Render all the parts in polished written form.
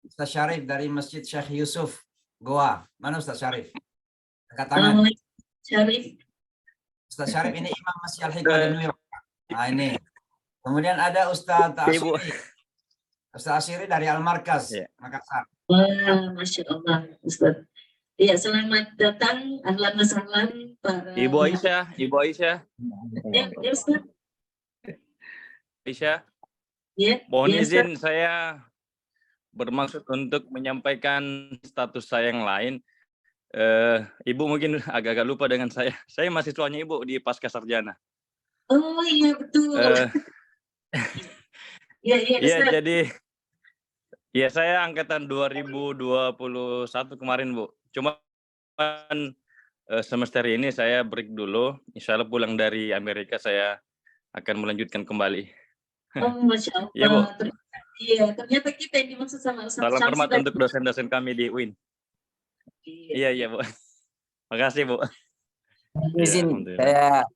Ustaz Syarif dari Masjid Syekh Yusuf, Goa. Mana Ustaz Syarif? Angkat tangan. Assalamualaikum, Syarif. Ustaz Syarif ini Imam Masjid Al-Hikmah di New York. Nah, ini. Kemudian ada Ustaz Asyiri. Ustaz Asyiri dari Al-Markaz, Makassar. Wah, Masya Allah, Ustaz. Ya, selamat datang, ahlan wa sahlan para Ibu Aisyah. Ya, Ustaz. Aisyah, Ya, mohon ya, izin saya bermaksud untuk menyampaikan status saya yang lain. Ibu mungkin agak-agak lupa dengan saya. Saya mahasiswanya Ibu di Pasca Sarjana. Oh iya betul. Iya, jadi ya saya angkatan 2021 kemarin, Bu. Cuma semester ini saya break dulu. Insya Allah pulang dari Amerika saya akan melanjutkan kembali. Oh, Masya Allah. Iya, Bu. Iya, ternyata kita yang dimaksud sama Ustaz Salam Syamsi hormat tadi. untuk dosen-dosen kami di UIN. Iya, Bu. Makasih, Bu. Izin saya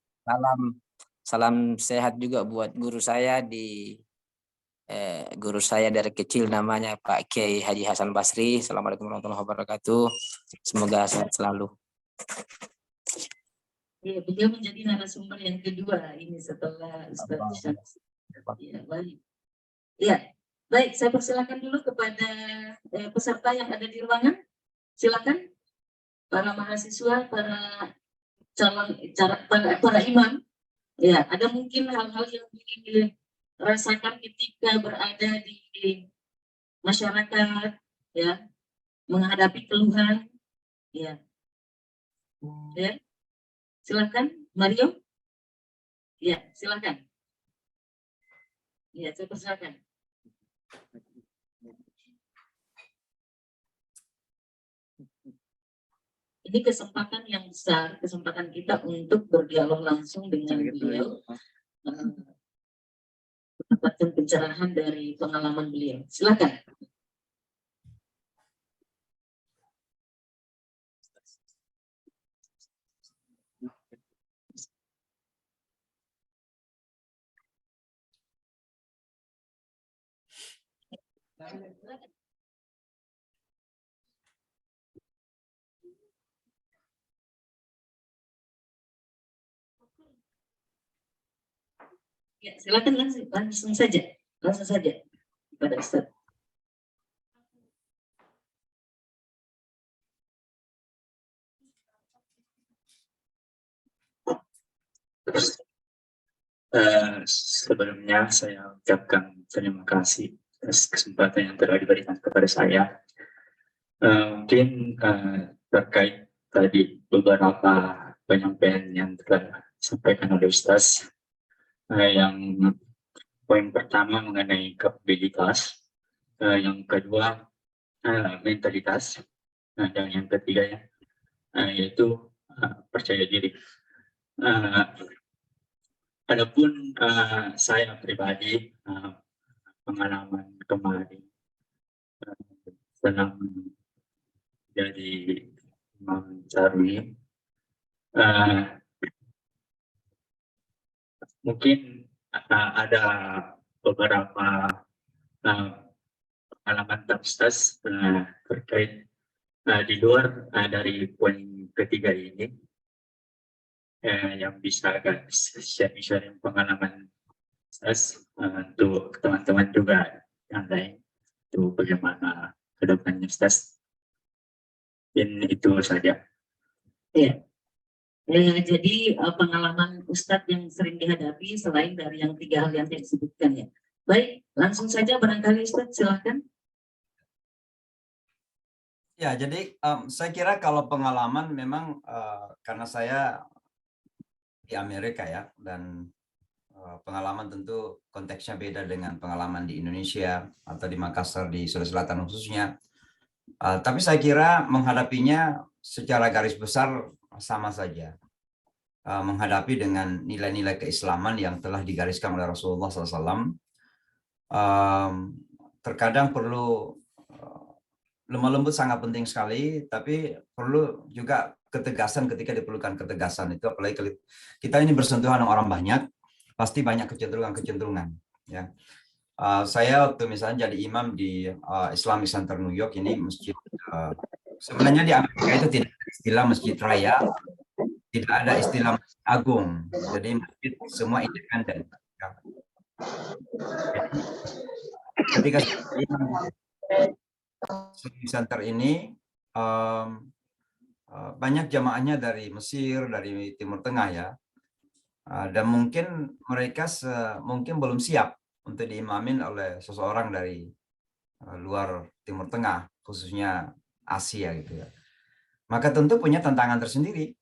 salam sehat juga buat guru saya dari kecil namanya Pak Kiai Haji Hasan Basri. Assalamualaikum warahmatullahi wabarakatuh. Semoga sehat selalu. Ya, beliau menjadi narasumber yang kedua ini setelah Ustaz Syamsi. Ya, baik. Ya, baik. Saya persilakan dulu kepada peserta yang ada di ruangan. Silakan para mahasiswa, para imam. Ya, ada mungkin hal-hal yang dirasakan ketika berada di masyarakat, ya, menghadapi keluhan, ya. Ya, silakan, Mario. Ya, silakan. Ya, saya persilakan. Ini kesempatan yang besar, kesempatan kita untuk berdialog langsung dengan beliau, mendapatkan pencerahan dari pengalaman beliau. Silakan. Ya, silakan langsung saja kepada Ustaz. Sebelumnya saya ucapkan terima kasih atas kesempatan yang telah diberikan kepada saya. Mungkin terkait tadi beberapa penyampaian yang telah disampaikan oleh Ustaz, yang poin pertama mengenai kapabilitas, yang kedua mentalitas, dan yang ketiga yaitu percaya diri. Adapun saya pribadi, pengalaman kemarin sedang jadi Imam Tarwih, mungkin ada beberapa pengalaman Ustaz terkait di luar dari poin ketiga ini, yang bisa sharing pengalaman Ustaz untuk teman-teman juga yang lain, itu bagaimana ke depannya Ustaz. Dan itu saja. Ya. Jadi pengalaman Ustadz yang sering dihadapi selain dari yang 3 hal yang saya sebutkan, ya. Baik, langsung saja barangkali Ustadz, silakan. Ya, jadi saya kira kalau pengalaman memang karena saya di Amerika ya, dan pengalaman tentu konteksnya beda dengan pengalaman di Indonesia atau di Makassar di Sulawesi Selatan khususnya. Tapi saya kira menghadapinya secara garis besar sama saja. Menghadapi dengan nilai-nilai keislaman yang telah digariskan oleh Rasulullah SAW. Terkadang perlu lemah lembut, sangat penting sekali, tapi perlu juga ketegasan ketika diperlukan ketegasan itu. Apalagi kita ini bersentuhan dengan orang banyak, pasti banyak kecenderungan-kecenderungan. Ya. Saya waktu misalnya jadi imam di Islamic Center New York, ini masjid, sebenarnya di Amerika itu tidak ada istilah masjid raya, tidak ada istilah masjid agung, jadi masjid semua independen. Ya. Jadi ketika saya jadi imam di Islamic Center ini, banyak jamaahnya dari Mesir, dari Timur Tengah ya, dan mungkin mereka mungkin belum siap untuk diimamin oleh seseorang dari luar Timur Tengah, khususnya Asia gitu ya. Maka tentu punya tantangan tersendiri.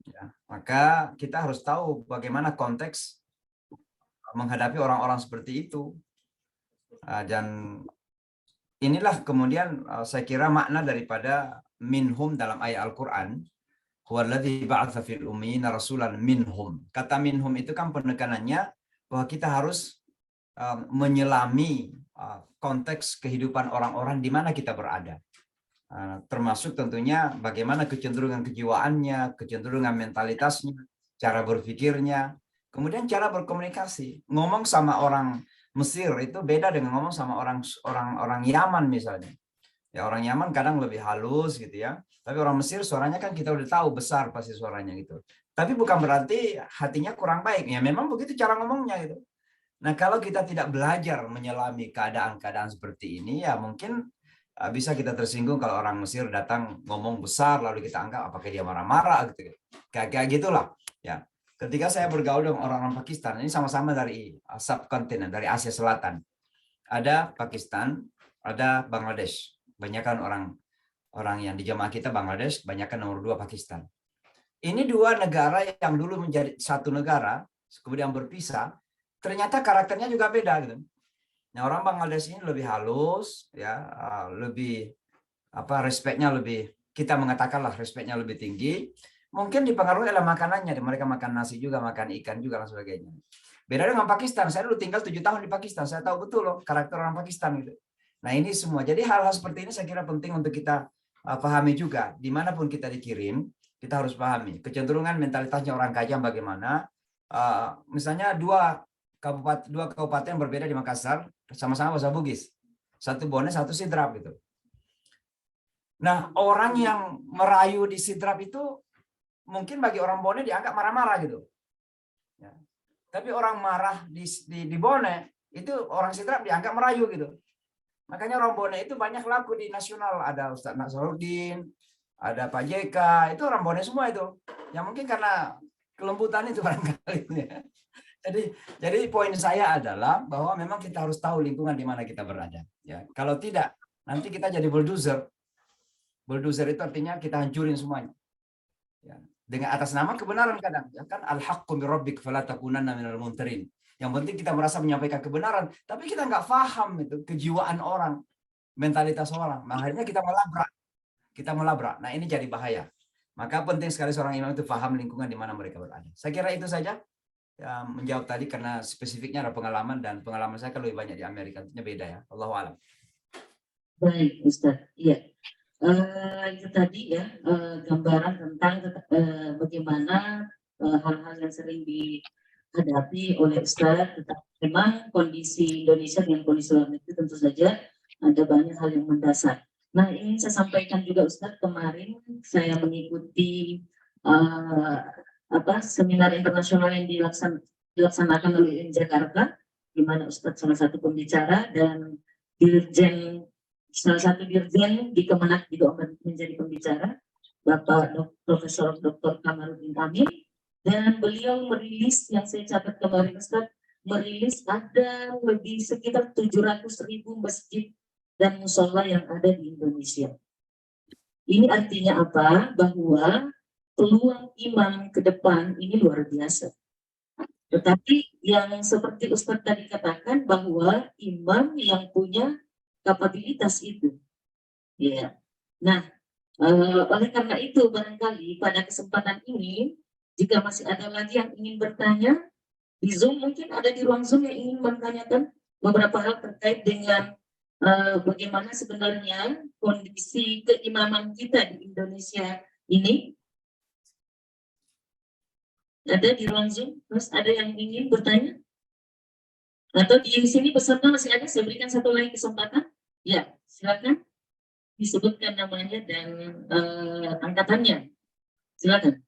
Ya. Maka kita harus tahu bagaimana konteks menghadapi orang-orang seperti itu. Dan inilah kemudian saya kira makna daripada minhum dalam ayat Al-Quran. Huwallazi ba'atsa fil ummiyina rasulan minhum. Kata minhum itu kan penekanannya bahwa kita harus menyelami konteks kehidupan orang-orang di mana kita berada. Termasuk tentunya bagaimana kecenderungan kejiwaannya, kecenderungan mentalitasnya, cara berpikirnya, kemudian cara berkomunikasi. Ngomong sama orang Mesir itu beda dengan ngomong sama orang Yaman misalnya. Ya, orang Yaman kadang lebih halus gitu ya. Tapi orang Mesir suaranya kan kita udah tahu besar pasti suaranya gitu. Tapi bukan berarti hatinya kurang baik. Ya memang begitu cara ngomongnya gitu. Nah, kalau kita tidak belajar menyelami keadaan-keadaan seperti ini, ya mungkin bisa kita tersinggung kalau orang Mesir datang ngomong besar lalu kita anggap apakah dia marah-marah gitu. Kayak gitulah. Ya. Ketika saya bergaul dengan orang-orang Pakistan, ini sama-sama dari subkontinen, dari Asia Selatan. Ada Pakistan, ada Bangladesh. Banyakkan orang yang di jamaah kita Bangladesh, banyakkan nomor 2 Pakistan. Ini dua negara yang dulu menjadi satu negara, kemudian berpisah, ternyata karakternya juga beda gitu. Nah, orang Bangladesh ini lebih halus, ya, lebih respeknya lebih, kita mengatakanlah respeknya lebih tinggi. Mungkin dipengaruhi oleh makanannya, mereka makan nasi juga, makan ikan juga dan sebagainya. Beda dengan Pakistan, saya dulu tinggal 7 tahun di Pakistan, saya tahu betul loh karakter orang Pakistan gitu. Nah ini semua, jadi hal-hal seperti ini saya kira penting untuk kita pahami juga. Dimanapun kita dikirim, kita harus pahami kecenderungan mentalitasnya orang Kajang bagaimana. Misalnya dua kabupaten berbeda di Makassar, sama-sama bahasa Bugis. Satu Bone, satu Sidrap gitu. Nah orang yang merayu di Sidrap itu, mungkin bagi orang Bone dianggap marah-marah gitu. Ya. Tapi orang marah di Bone, itu orang Sidrap dianggap merayu gitu. Makanya orang Bone itu banyak laku di nasional. Ada Ustadz Nasaruddin, ada Pak JK, itu orang Bone semua itu. Yang mungkin karena kelembutan itu barangkali. Jadi poin saya adalah bahwa memang kita harus tahu lingkungan di mana kita berada. Ya, kalau tidak, nanti kita jadi bulldozer. Bulldozer itu artinya kita hancurin semuanya. Ya, dengan atas nama kebenaran kadang. Ya kan al-haqqu min rabbik fala takunanna minal mumtarin. Yang penting kita merasa menyampaikan kebenaran, tapi kita nggak paham itu kejiwaan orang, mentalitas orang. Akhirnya kita melabrak. Nah ini jadi bahaya. Maka penting sekali seorang imam itu paham lingkungan di mana mereka berada. Saya kira itu saja ya, menjawab tadi karena spesifiknya ada pengalaman dan pengalaman saya kan lebih banyak di Amerika, tentunya beda ya. Allahu a'lam. Baik, Ustaz. Iya. Itu tadi ya gambaran tentang bagaimana hal-hal yang sering dihadapi oleh Ustaz, tetapi memang kondisi Indonesia dengan kondisi luar negeri tentu saja ada banyak hal yang mendasar. Nah, ini saya sampaikan juga Ustaz, kemarin saya mengikuti seminar internasional yang dilaksanakan oleh Jakarta, di mana Ustaz salah satu pembicara dan salah satu dirjen di Kemenak juga menjadi pembicara, Bapak Profesor Dr. Kamarudin Kamil, dan beliau merilis yang saya catat kemarin Ustaz, merilis ada lebih sekitar 700.000 masjid dan musola yang ada di Indonesia. Ini artinya apa? Bahwa peluang imam ke depan ini luar biasa. Tetapi yang seperti Ustaz tadi katakan bahwa imam yang punya kapabilitas itu, ya. Nah, oleh karena itu barangkali pada kesempatan ini, jika masih ada lagi yang ingin bertanya di Zoom, mungkin ada di ruang Zoom yang ingin bertanyakan beberapa hal terkait dengan bagaimana sebenarnya kondisi keimaman kita di Indonesia ini. Ada di ruang Zoom, terus ada yang ingin bertanya? Atau di sini peserta masih ada, saya berikan satu lagi kesempatan. Ya, silakan disebutkan namanya dan angkatannya. Silakan.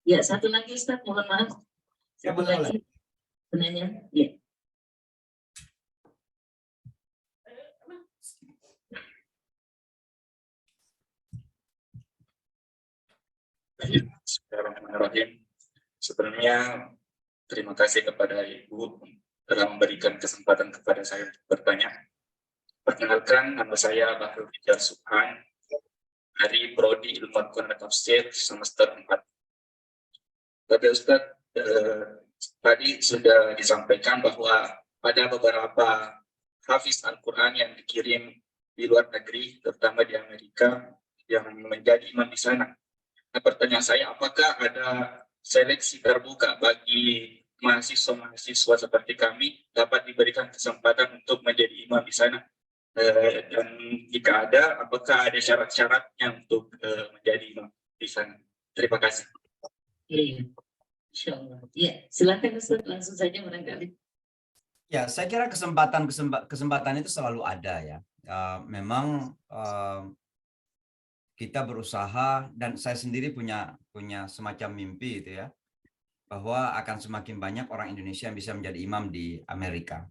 Ya, satu lagi Ustaz, mohon maaf. Ya, Satu boleh, lagi penanya. Ya. Bismillahirrahmanirrahim. Sebelumnya terima kasih kepada Ibu telah memberikan kesempatan kepada saya untuk bertanya. Perkenalkan, nama saya Bahrul Fijar Subhan dari Prodi Ilmu Al-Quran dan Tafsir semester 4. Bapak Ustadz, tadi sudah disampaikan bahwa ada beberapa hafiz Al-Quran yang dikirim di luar negeri, terutama di Amerika, yang menjadi imam di sana. Nah, pertanyaan saya, apakah ada seleksi terbuka bagi mahasiswa-mahasiswa seperti kami dapat diberikan kesempatan untuk menjadi imam di sana? Dan jika ada, apakah ada syarat-syaratnya untuk menjadi imam di sana? Terima kasih. Iya. Insya Allah. Ya, silakan Ustaz, langsung saja barangkali. Ya, saya kira kesempatan itu selalu ada ya. Memang kita berusaha, dan saya sendiri punya semacam mimpi itu ya, bahwa akan semakin banyak orang Indonesia yang bisa menjadi imam di Amerika.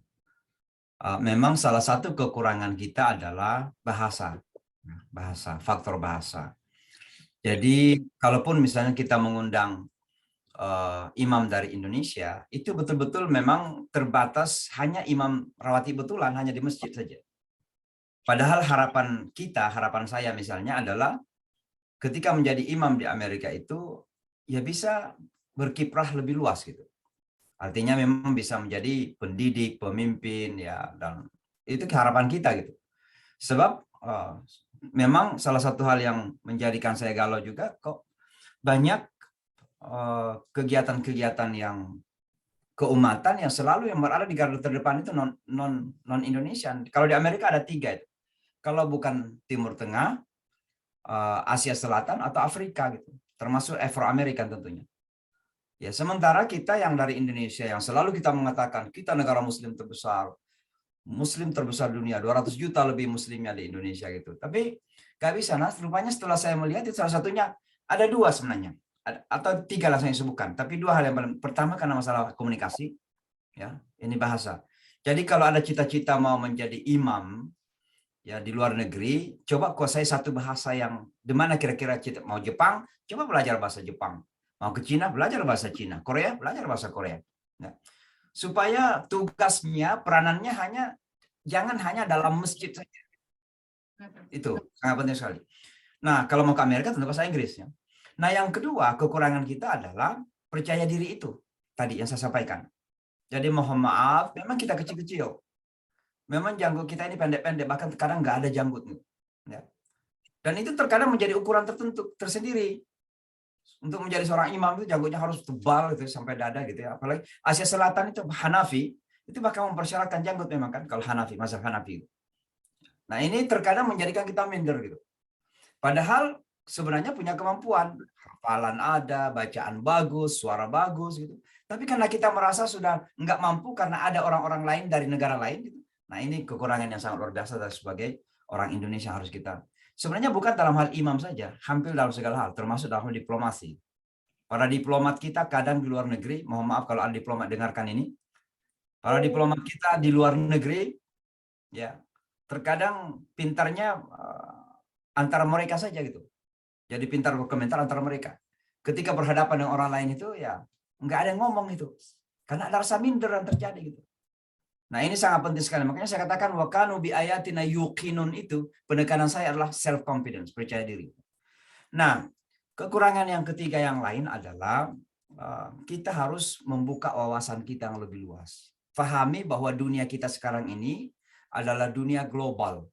Memang salah satu kekurangan kita adalah bahasa, faktor bahasa. Jadi kalaupun misalnya kita mengundang imam dari Indonesia, itu betul-betul memang terbatas hanya imam rawatib betulan, hanya di masjid saja. Padahal harapan saya misalnya adalah ketika menjadi imam di Amerika itu ya bisa berkiprah lebih luas gitu. Artinya memang bisa menjadi pendidik, pemimpin ya, dan itu harapan kita gitu. Sebab memang salah satu hal yang menjadikan saya galau juga kok banyak kegiatan-kegiatan yang keumatan yang selalu yang berada di garda terdepan itu non Indonesian. Kalau di Amerika ada 3 itu. Kalau bukan Timur Tengah, Asia Selatan atau Afrika gitu, termasuk Afro-Amerikan tentunya. Ya, sementara kita yang dari Indonesia yang selalu kita mengatakan kita negara Muslim terbesar dunia, 200 juta lebih Muslimnya di Indonesia gitu. Tapi gak bisa, nah rupanya setelah saya melihat itu salah satunya ada 2 sebenarnya, atau 3 lah saya sebutkan. Tapi 2 hal yang paling pertama karena masalah komunikasi, ya ini bahasa. Jadi kalau ada cita-cita mau menjadi imam ya di luar negeri, coba kuasai satu bahasa yang dimana kira-kira mau Jepang, coba belajar bahasa Jepang. Mau ke Cina, belajar bahasa Cina. Korea, belajar bahasa Korea. Nah, supaya tugasnya, peranannya jangan hanya dalam masjid saja. Itu sangat penting sekali. Nah, kalau mau ke Amerika tentu bahasa Inggris. Ya. Nah, yang kedua, kekurangan kita adalah percaya diri itu. Tadi yang saya sampaikan. Jadi mohon maaf, memang kita kecil-kecil. Memang janggut kita ini pendek-pendek, bahkan kadang nggak ada janggut. Ya. Dan itu terkadang menjadi ukuran tertentu tersendiri. Untuk menjadi seorang imam itu janggutnya harus tebal gitu sampai dada gitu ya. Apalagi Asia Selatan itu Hanafi, itu bahkan mempersyaratkan janggut memang kan kalau Hanafi, mazhab Hanafi. Nah, ini terkadang menjadikan kita minder gitu. Padahal sebenarnya punya kemampuan, hafalan ada, bacaan bagus, suara bagus gitu. Tapi karena kita merasa sudah nggak mampu karena ada orang-orang lain dari negara lain gitu. Nah, ini kekurangan yang sangat luar biasa sebagai orang Indonesia harus kita. Sebenarnya bukan dalam hal imam saja, hampir dalam segala hal, termasuk dalam hal diplomasi. Para diplomat kita kadang di luar negeri, mohon maaf kalau ada diplomat dengarkan ini, para diplomat kita di luar negeri, ya terkadang pintarnya antara mereka saja gitu. Jadi pintar berkomentar antara mereka. Ketika berhadapan dengan orang lain itu ya nggak ada yang ngomong itu, karena ada rasa minder yang terjadi gitu. Nah, ini sangat penting sekali. Makanya saya katakan wakanu bi ayatina yuqinun itu penekanan saya adalah self confidence, percaya diri. Nah, kekurangan yang ketiga yang lain adalah kita harus membuka wawasan kita yang lebih luas. Fahami bahwa dunia kita sekarang ini adalah dunia global,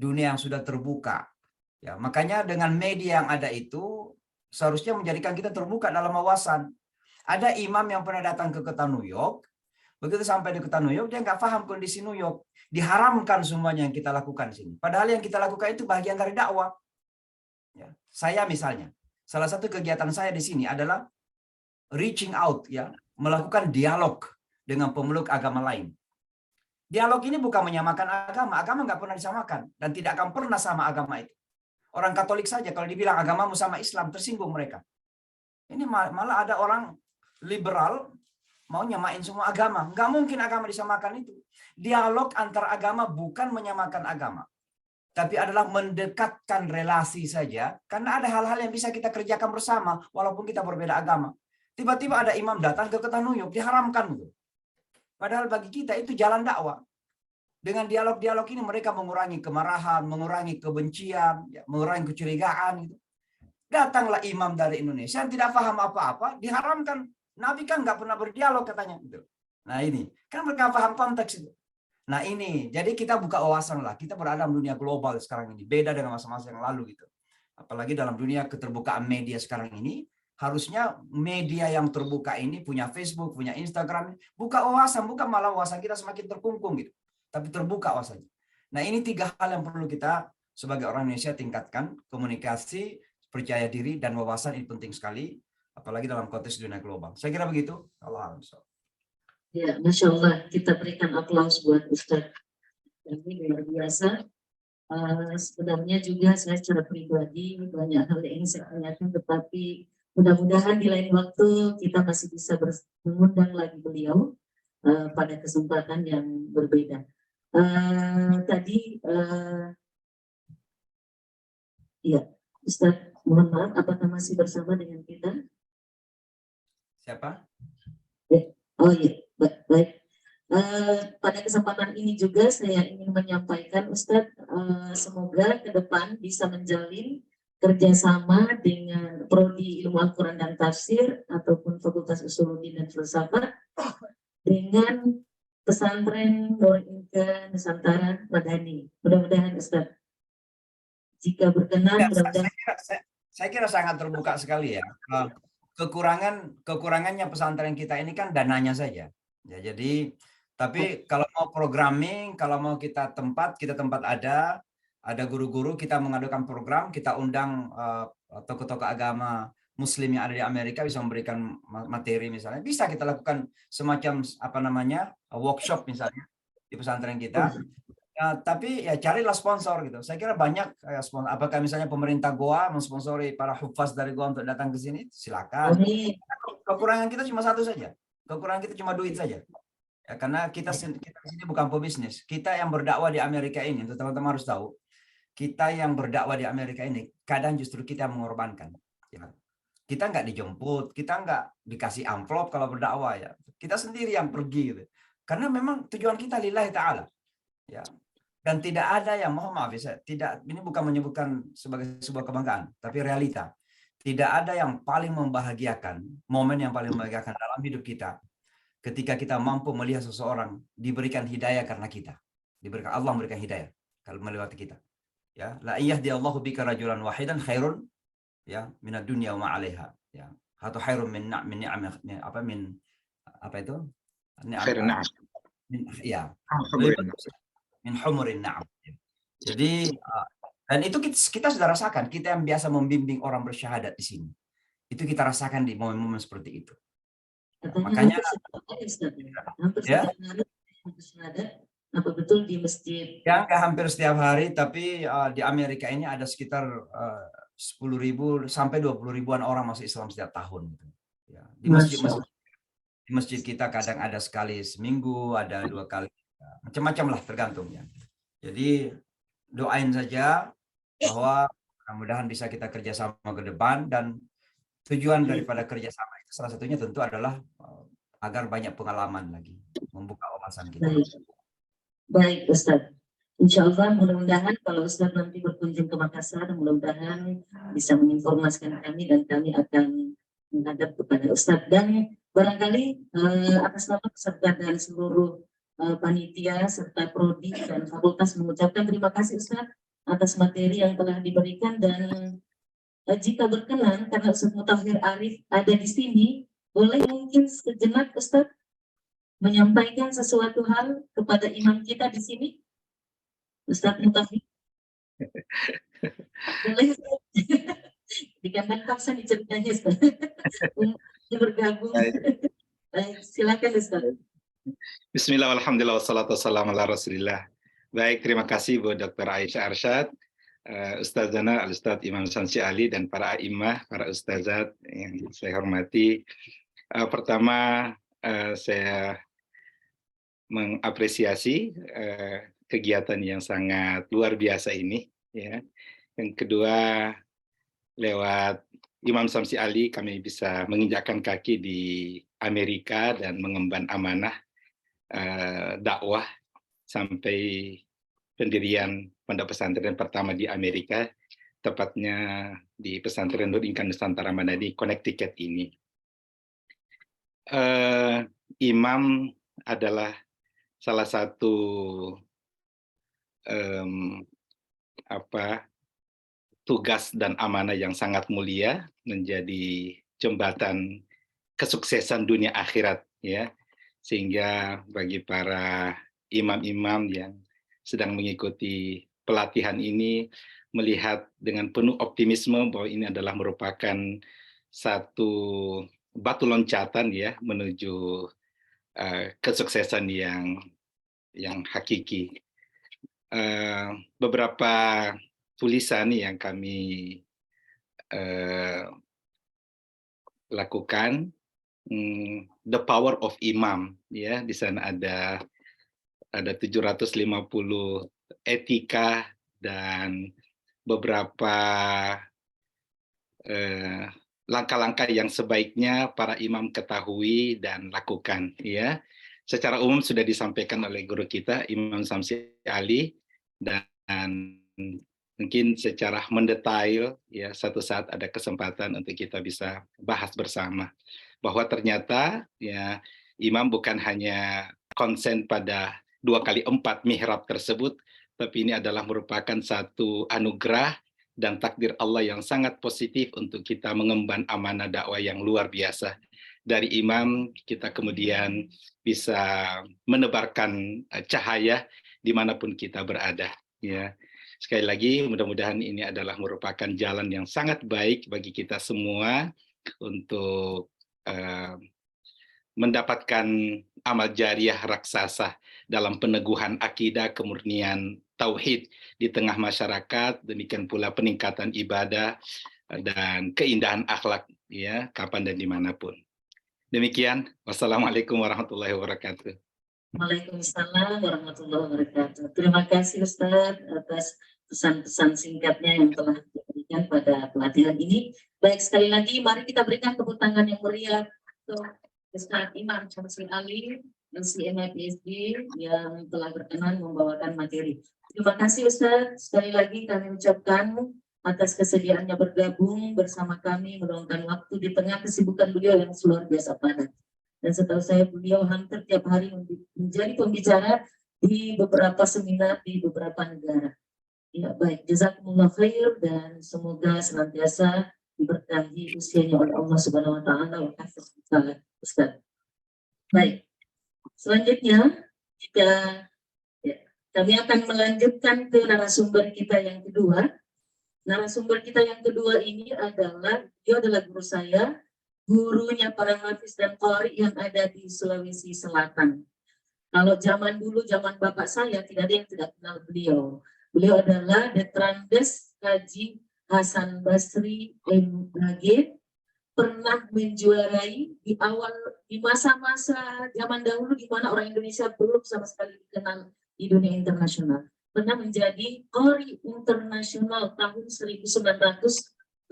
dunia yang sudah terbuka. Ya, makanya dengan media yang ada itu seharusnya menjadikan kita terbuka dalam wawasan. Ada imam yang pernah datang ke kota New York. Begitu sampai di kota New York, dia nggak paham kondisi New York. Diharamkan semuanya yang kita lakukan di sini. Padahal yang kita lakukan itu bagian dari dakwah. Ya. Saya misalnya, salah satu kegiatan saya di sini adalah reaching out, ya, melakukan dialog dengan pemeluk agama lain. Dialog ini bukan menyamakan agama nggak pernah disamakan dan tidak akan pernah sama agama itu. Orang Katolik saja kalau dibilang agamamu sama Islam tersinggung mereka. Ini malah ada orang liberal mau nyamain semua agama. Nggak mungkin agama disamakan itu. Dialog antar agama bukan menyamakan agama, tapi adalah mendekatkan relasi saja. Karena ada hal-hal yang bisa kita kerjakan bersama walaupun kita berbeda agama. Tiba-tiba ada imam datang ke kota New York, diharamkan. Padahal bagi kita itu jalan dakwah. Dengan dialog-dialog ini mereka mengurangi kemarahan, mengurangi kebencian, ya, mengurangi kecurigaan. Gitu. Datanglah imam dari Indonesia yang tidak paham apa-apa, diharamkan. Nabi kan nggak pernah berdialog katanya. Gitu. Nah ini, kan mereka paham konteks itu. Nah ini, jadi kita buka wawasan lah. Kita berada dalam dunia global sekarang ini. Beda dengan masa-masa yang lalu gitu. Apalagi dalam dunia keterbukaan media sekarang ini. Harusnya media yang terbuka ini punya Facebook, punya Instagram. Buka wawasan, bukan malah wawasan kita semakin terkungkung gitu. Tapi terbuka wawasannya. Nah ini 3 hal yang perlu kita sebagai orang Indonesia tingkatkan. Komunikasi, percaya diri, dan wawasan ini penting sekali. Apalagi dalam konteks dunia global. Saya kira begitu. Allah. Ya, Masya Allah, kita berikan aplaus buat Ustadz. Ini luar biasa. Sebenarnya juga saya secara pribadi banyak hal yang ingin saya tanyakan, tetapi mudah-mudahan di lain waktu kita masih bisa mengundang lagi beliau pada kesempatan yang berbeda. Ya, Ustadz, mohon maaf, apakah masih bersama dengan kita? Siapa? Oh iya, baik. Pada kesempatan ini juga saya ingin menyampaikan, Ustadz, semoga ke depan bisa menjalin kerjasama dengan Prodi Ilmu Al-Quran dan Tafsir ataupun Fakultas Usuluddin dan Filsafat dengan pesantren Nur Inka Nusantara Madani. Mudah-mudahan Ustadz, jika berkenan, mudah-mudahan. Saya kira sangat terbuka sekali ya. Kekurangannya pesantren kita ini kan dananya saja. Ya, jadi tapi kalau mau programming, kalau mau kita tempat ada guru-guru, kita mengadukan program, kita undang tokoh-tokoh agama Muslim yang ada di Amerika bisa memberikan materi misalnya, bisa kita lakukan semacam workshop misalnya di pesantren kita. Ya, tapi ya carilah sponsor gitu. Saya kira banyak sponsor. Apakah misalnya pemerintah Goa mensponsori para hufaz dari Goa untuk datang ke sini? Silakan. Kekurangan kita cuma satu saja. Kekurangan kita cuma duit saja. Ya, karena kita di sini bukan pebisnis. Kita yang berdakwah di Amerika ini, teman-teman harus tahu, kita yang berdakwah di Amerika ini kadang justru kita mengorbankan. Ya. Kita nggak dijemput, kita nggak dikasih amplop kalau berdakwah ya. Kita sendiri yang pergi gitu. Karena memang tujuan kita lillahi ta'ala. Ya. Dan tidak ada yang, mohon maaf ya, ini bukan menyebutkan sebagai sebuah kebanggaan, tapi realita. Tidak ada yang paling membahagiakan, momen yang paling membahagiakan dalam hidup kita ketika kita mampu melihat seseorang diberikan hidayah karena kita. Allah memberikan hidayah kalau melewati kita. Ya, la yahdiyallahu bika rajulan wahidan khairun ya minad dunya wa ma 'alaiha. Ya, atau khairun min min humurin na'am. Jadi dan itu kita sudah rasakan, kita yang biasa membimbing orang bersyahadat di sini. Itu kita rasakan di momen-momen seperti itu. Makanya ya, apa betul di masjid? Ya, nggak hampir setiap hari, tapi di Amerika ini ada sekitar 10.000 sampai 20.000-an orang masuk Islam setiap tahun. Ya, di masjid kita kadang ada sekali seminggu, ada 2 kali, macam-macam lah tergantung ya. Jadi doain saja bahwa mudah-mudahan bisa kita kerjasama ke depan, dan tujuan daripada kerjasama itu salah satunya tentu adalah agar banyak pengalaman lagi, membuka wawasan kita. Baik Ustadz, insya Allah mudah-mudahan kalau Ustadz nanti berkunjung ke Makassar, mudah-mudahan bisa menginformasikan kami dan kami akan menghadap kepada Ustadz. Dan barangkali atas nama peserta dan seluruh panitia serta prodi dan fakultas mengucapkan terima kasih Ustadz atas materi yang telah diberikan, dan jika berkenan karena Ustadz Mutahhir Arif ada di sini, boleh mungkin sejenak Ustadz menyampaikan sesuatu hal kepada imam kita di sini, Ustadz Mutahhir. Boleh Ustadz? Dikatakan paksa diceritanya Ustadz. bergabung. Baik, silakan Ustaz. Bismillah, alhamdulillah, wassalatu wassalamu ala rasulillah. Baik, terima kasih Bu Dr. Aisyah Arsyad, Ustazana Al-Ustaz Imam Samsi Ali, dan para a'immah, para ustazat yang saya hormati. Pertama, saya mengapresiasi kegiatan yang sangat luar biasa ini. Ya. Yang kedua, lewat Imam Samsi Ali kami bisa menginjakkan kaki di Amerika dan mengemban amanah dakwah sampai pendirian pondok pesantren pertama di Amerika, tepatnya di pesantren Nur Inkan Nusantara Manadi, Connecticut ini. Imam adalah salah satu tugas dan amanah yang sangat mulia, menjadi jembatan kesuksesan dunia akhirat, ya. Sehingga bagi para imam-imam yang sedang mengikuti pelatihan ini, melihat dengan penuh optimisme bahwa ini adalah merupakan satu batu loncatan, ya, menuju kesuksesan yang hakiki. Beberapa tulisan yang kami lakukan, The Power of Imam, ya, di sana ada 750 etika dan beberapa langkah-langkah yang sebaiknya para imam ketahui dan lakukan, ya. Secara umum sudah disampaikan oleh guru kita Imam Samsi Ali, dan mungkin secara mendetail, ya, suatu saat ada kesempatan untuk kita bisa bahas bersama bahwa ternyata, ya, imam bukan hanya konsen pada 2x4 mihrab tersebut, tapi ini adalah merupakan satu anugerah dan takdir Allah yang sangat positif untuk kita mengemban amanah dakwah yang luar biasa. Dari imam kita kemudian bisa menebarkan cahaya dimanapun kita berada, ya. Sekali lagi, mudah-mudahan ini adalah merupakan jalan yang sangat baik bagi kita semua untuk mendapatkan amal jariah raksasa dalam peneguhan akidah, kemurnian tauhid di tengah masyarakat, demikian pula peningkatan ibadah dan keindahan akhlak, ya, kapan dan dimanapun. Demikian, wassalamualaikum warahmatullahi wabarakatuh. Waalaikumsalam warahmatullahi wabarakatuh. Terima kasih Ustaz atas pesan-pesan singkatnya yang telah diberikan pada pelatihan ini. Baik, sekali lagi mari kita berikan tepuk tangan yang meriah untuk Ustaz Imam Samsi Ali, LCMA PhD, yang telah berkenan membawakan materi. Terima kasih Ustaz. Sekali lagi kami ucapkan atas kesediaannya bergabung bersama kami, meluangkan waktu di tengah kesibukan beliau yang luar biasa padat. Dan setahu saya beliau hampir tiap hari menjadi pembicara di beberapa seminar di beberapa negara. Ya, baik, jazakumullah khair, dan semoga senantiasa diberkahi usianya oleh Allah Subhanahu wa taala wa hafizah Ustaz. Baik. Selanjutnya kami akan melanjutkan ke narasumber kita yang kedua. Narasumber kita yang kedua ini dia adalah guru saya, gurunya para hafiz dan qari yang ada di Sulawesi Selatan. Kalau zaman dulu, zaman bapak saya, tidak ada yang tidak kenal beliau. Beliau adalah Detrandes Haji Hasan Basri MAG, pernah menjuarai di masa-masa zaman dahulu di mana orang Indonesia belum sama sekali dikenal di dunia internasional. Pernah menjadi qari internasional tahun 1982.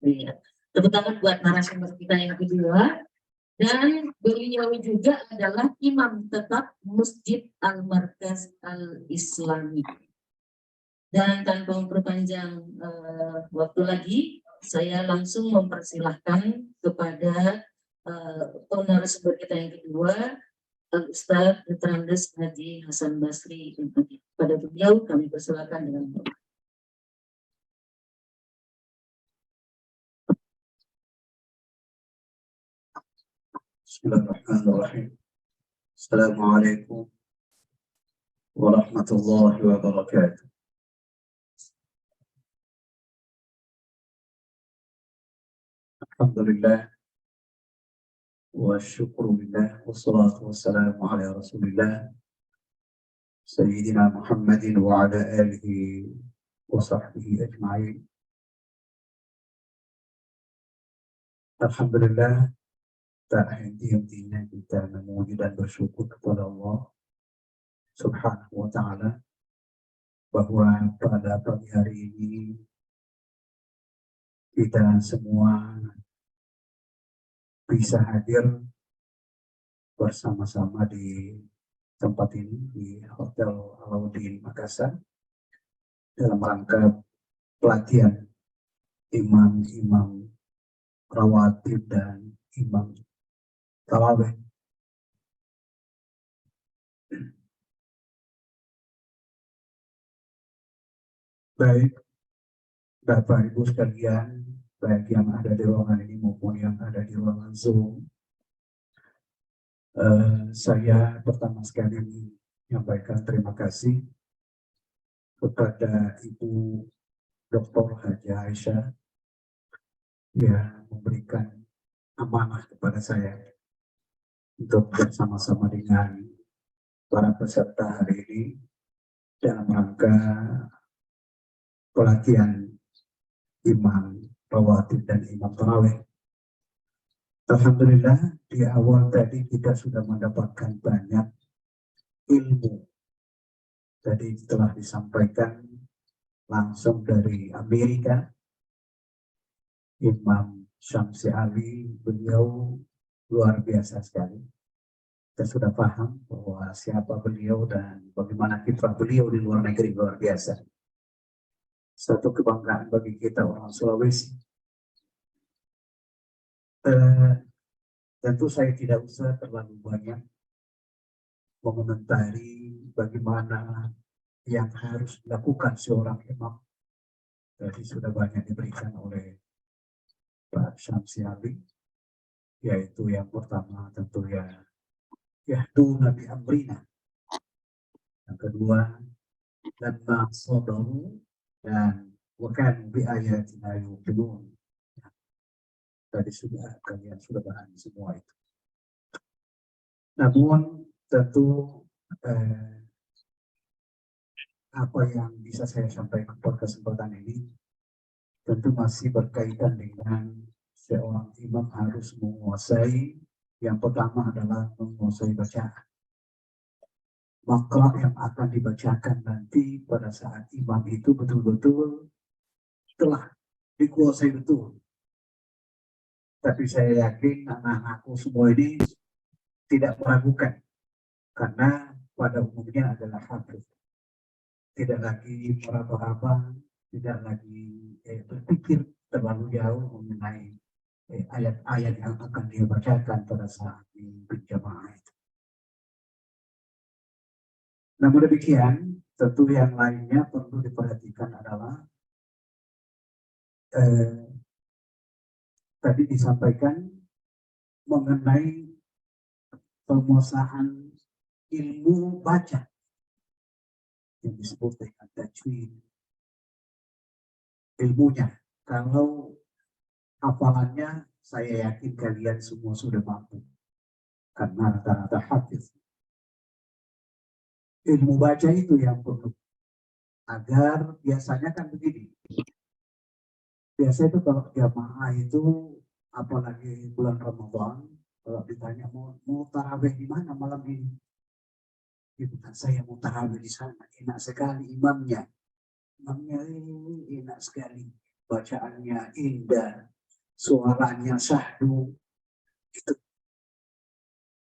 Ya. Tepuk tangan buat narasumber kita yang kedua. Dan beliau juga adalah imam tetap Masjid Al-Markaz Al-Islami. Dan tanpa memperpanjang waktu lagi, saya langsung mempersilahkan kepada narasumber kita yang kedua, Ustaz Detrandes Haji Hasan Basri. Pada beliau kami persilakan dengan hormat. Bismillahirrahmanirrahim. Assalamualaikum warahmatullahi wabarakatuh. Alhamdulillah wa syukurillah wassalatu wassalamu ala rasulillah Sayyidina Muhammadin wa ala alihi wa sahbihi ajma'in. Alhamdulillah, tak henti-hentinya kita memuji dan bersyukur kepada Allah Subhanahu wa ta'ala bahwa pada pagi hari ini kita semua bisa hadir bersama-sama di tempat ini di Hotel Alauddin Makassar dalam rangka pelatihan imam-imam rawatib dan imam tarawih. Baik Bapak Ibu sekalian, baik yang ada di ruangan ini maupun yang ada di ruangan Zoom, saya pertama sekali menyampaikan terima kasih kepada Ibu Dr. Haji Aisyah yang memberikan amanah kepada saya untuk bersama-sama dengan para peserta hari ini dalam rangka pelatihan imam rawatib dan imam tarawih. Alhamdulillah, di awal tadi kita sudah mendapatkan banyak ilmu. Tadi telah disampaikan langsung dari Amerika, Imam Syamsi Ali, beliau luar biasa sekali. Kita sudah paham bahwa siapa beliau dan bagaimana kiprah beliau di luar negeri luar biasa. Satu kebanggaan bagi kita orang Sulawesi. Tentu saya tidak usah terlalu banyak mengomentari bagaimana yang harus dilakukan seorang imam. Tadi sudah banyak diberikan oleh Pak Syamsi Ali, yaitu yang pertama tentu yahdu Nabi Amrina. Yang kedua, lamma sabaru dan wakan bi ayatina yuqinun. Tadi kalian sudah bahas semua itu. Namun tentu apa yang bisa saya sampaikan pada kesempatan ini tentu masih berkaitan dengan seorang imam harus menguasai, yang pertama adalah menguasai bacaan. Makra yang akan dibacakan nanti pada saat imam itu betul-betul telah dikuasai betul. Tapi saya yakin anak-anakku semua ini tidak meragukan, karena pada umumnya adalah hafiz. Tidak lagi meraba-raba, tidak lagi berpikir terlalu jauh mengenai ayat-ayat yang akan dia bacakan pada saat di berjamaah itu. Namun demikian, tentu yang lainnya perlu diperhatikan adalah tadi disampaikan mengenai penguasaan ilmu baca yang disebut dengan tajwid. Ilmunya, kalau hafalannya saya yakin kalian semua sudah mampu karena rata-rata hafiz. Ilmu baca itu yang perlu, agar biasanya kan begini. Biasa itu kalau jamaah itu, apalagi bulan Ramadan, kalau ditanya mau tarawih di mana malam ini, itu kan saya mau tarawih di sana. Enak sekali imamnya ini enak sekali, bacaannya indah, suaranya syahdu. Itu.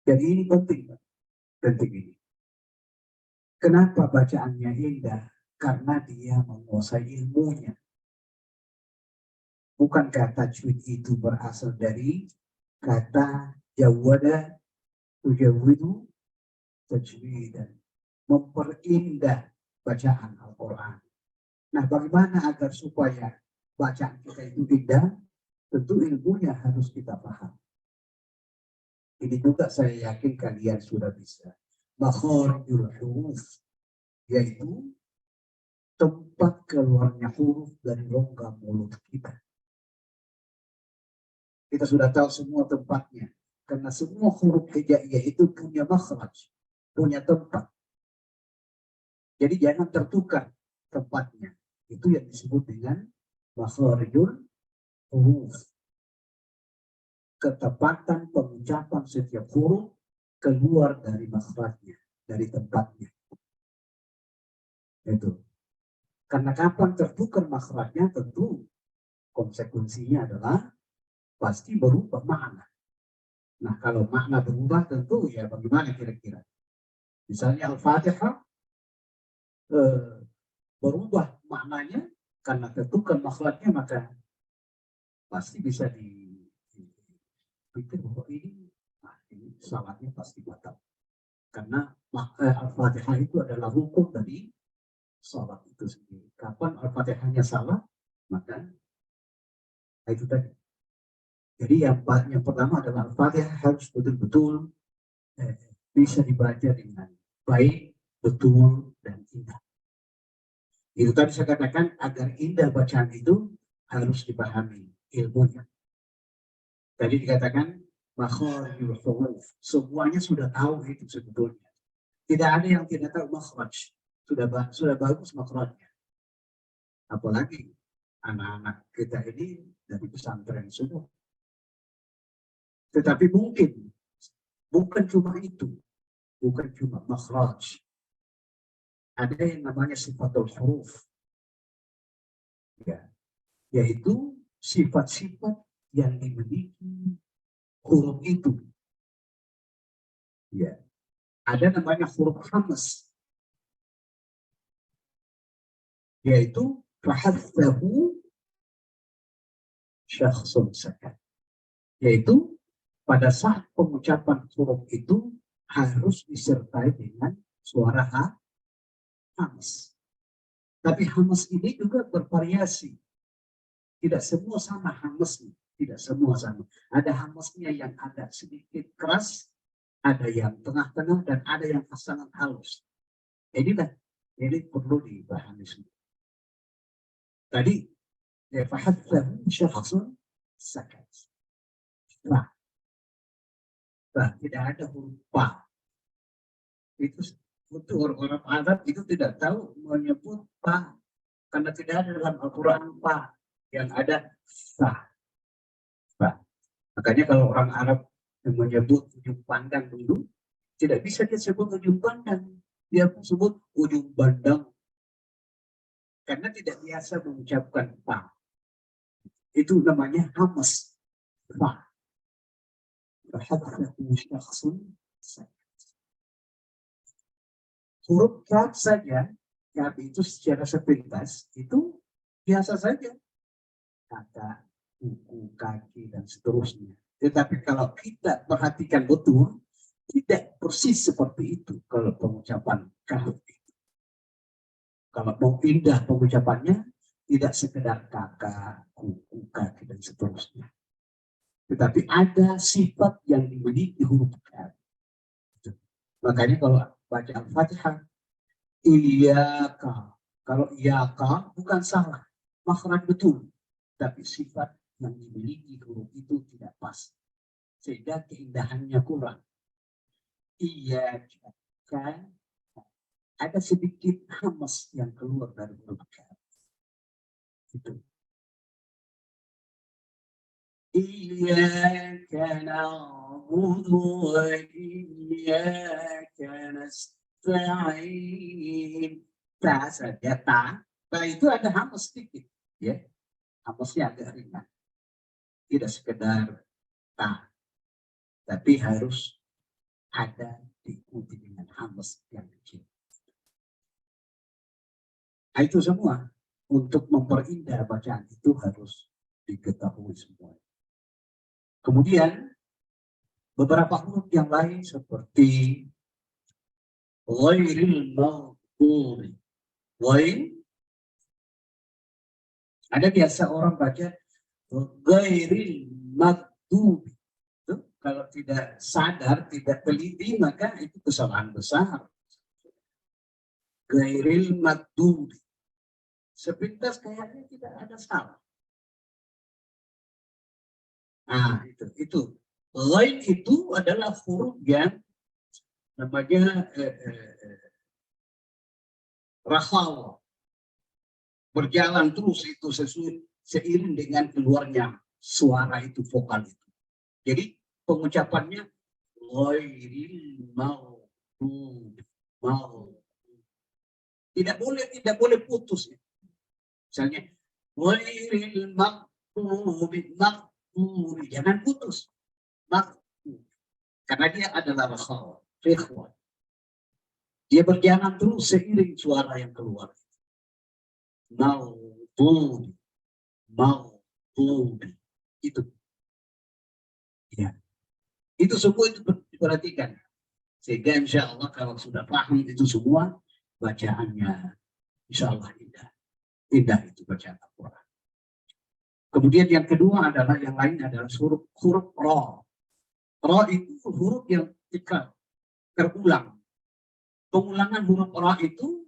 Jadi ini penting ini. Kenapa bacaannya indah? Karena dia menguasai ilmunya. Bukankah tajwid itu berasal dari kata jawada, tujawidu, tajwidan, memperindah bacaan Al-Quran. Nah, bagaimana agar supaya bacaan kita itu indah? Tentu ilmunya harus kita paham. Ini juga saya yakin kalian sudah bisa. Makharijul huruf, yaitu tempat keluarnya huruf dari rongga mulut kita. Kita sudah tahu semua tempatnya. Karena semua huruf hijaiyah itu punya makhraj, punya tempat. Jadi jangan tertukar tempatnya. Itu yang disebut dengan makhrijul huruf. Ketepatan pengucapan setiap huruf keluar dari makhrajnya, dari tempatnya. Itu. Karena kapan tertukar makhrajnya, tentu konsekuensinya adalah pasti berubah makna. Nah, kalau makna berubah tentu ya bagaimana kira-kira? Misalnya Al-Fatihah berubah maknanya karena tertukar makhrajnya, maka pasti bisa dipikir bahwa ini salahnya pasti batal. Karena Al-Fatihah itu adalah rukun dari salat itu sendiri. Kapan Al-Fatihahnya salah, maka itu tadi. Jadi yang pertama adalah Al-Fatihah harus betul-betul bisa dibaca dengan baik, betul, dan indah. Itu tadi saya katakan agar indah bacaan itu harus dipahami ilmunya. Tadi dikatakan makhrijul huruf, semuanya sudah tahu itu sebetulnya. Tidak ada yang tidak tahu makhraj. Sudah bagus makhrajnya. Apalagi anak-anak kita ini dari pesantren semua. Tetapi mungkin bukan cuma itu, bukan cuma makhraj. Ada yang namanya sifatul huruf, ya, yaitu sifat-sifat yang dimiliki huruf itu. Ya, ada namanya huruf hamas, yaitu fahadzahu syakhsun sakat, yaitu pada saat pengucapan huruf itu harus disertai dengan suara hamas. Tapi hamas ini juga bervariasi. Tidak semua sama hamasnya, tidak semua sama. Ada hamasnya yang ada sedikit keras, ada yang tengah-tengah, dan ada yang sangat halus. Ini perlu dipahami semua. Tadi fahadzahu syakhsun sakat. Nah, tidak ada huruf pa. Itu untuk orang Arab itu tidak tahu menyebut pa, karena tidak ada dalam Al-Quran pa, yang ada sa. Makanya kalau orang Arab yang menyebut ujung pandang dulu, tidak bisa disebut ujung pandang, dia sebut ujung bandang, karena tidak biasa mengucapkan pa. Itu namanya hamas. Pa. Huruf kaf saja, kaf itu secara sepintas itu biasa saja, kata, kuku, kaki, dan seterusnya. Tetapi kalau kita perhatikan betul, tidak persis seperti itu kalau pengucapan kaf itu. Kalau mau indah pengucapannya, tidak sekedar kakak, kuku, kaki, dan seterusnya. Tetapi ada sifat yang dimiliki huruf kaf. Makanya kalau baca Al-Fatihah, iyaka. Kalau iyaka bukan salah, makhraj betul. Tapi sifat yang dimiliki huruf itu tidak pas. Sehingga keindahannya kurang. Iyaka. Ada sedikit hamas yang keluar dari huruf kaf. Itu. Iyaka na'budu wa iyaka nasta'in. Ta saja, ta. Ta itu ada hamas sedikit. Ya. Hamasnya agak ringan. Tidak sekedar ta. Tapi harus ada diikuti dengan hamas yang kecil. Nah, itu semua untuk memperindah bacaan itu harus diketahui semua. Kemudian beberapa huruf yang lain seperti ghairil maghdubi. Ada biasa orang baca ghairil maghdubi. Kalau tidak sadar, tidak teliti, maka itu kesalahan besar. Ghairil maghdubi. Sepintas kayaknya tidak ada salah. Nah, itu. Lain itu adalah huruf yang namanya rafal, berjalan terus itu seiring dengan keluarnya suara itu, vokal itu. Jadi pengucapannya ghairil maghdubi, tidak boleh putus. Misalnya ghairil maghdubi, jangan putus. Karena dia adalah rafal, ikhwan. Dia berjalan terus seiring suara yang keluar. Maghdubi, itu. Ya. Itu semua itu diperhatikan. Sehingga insya Allah kalau sudah paham itu semua, bacaannya insya Allah indah. Indah itu bacaan Al-Quran. Kemudian yang kedua adalah, yang lain adalah huruf ra. Ra itu huruf yang terulang. Pengulangan huruf ra itu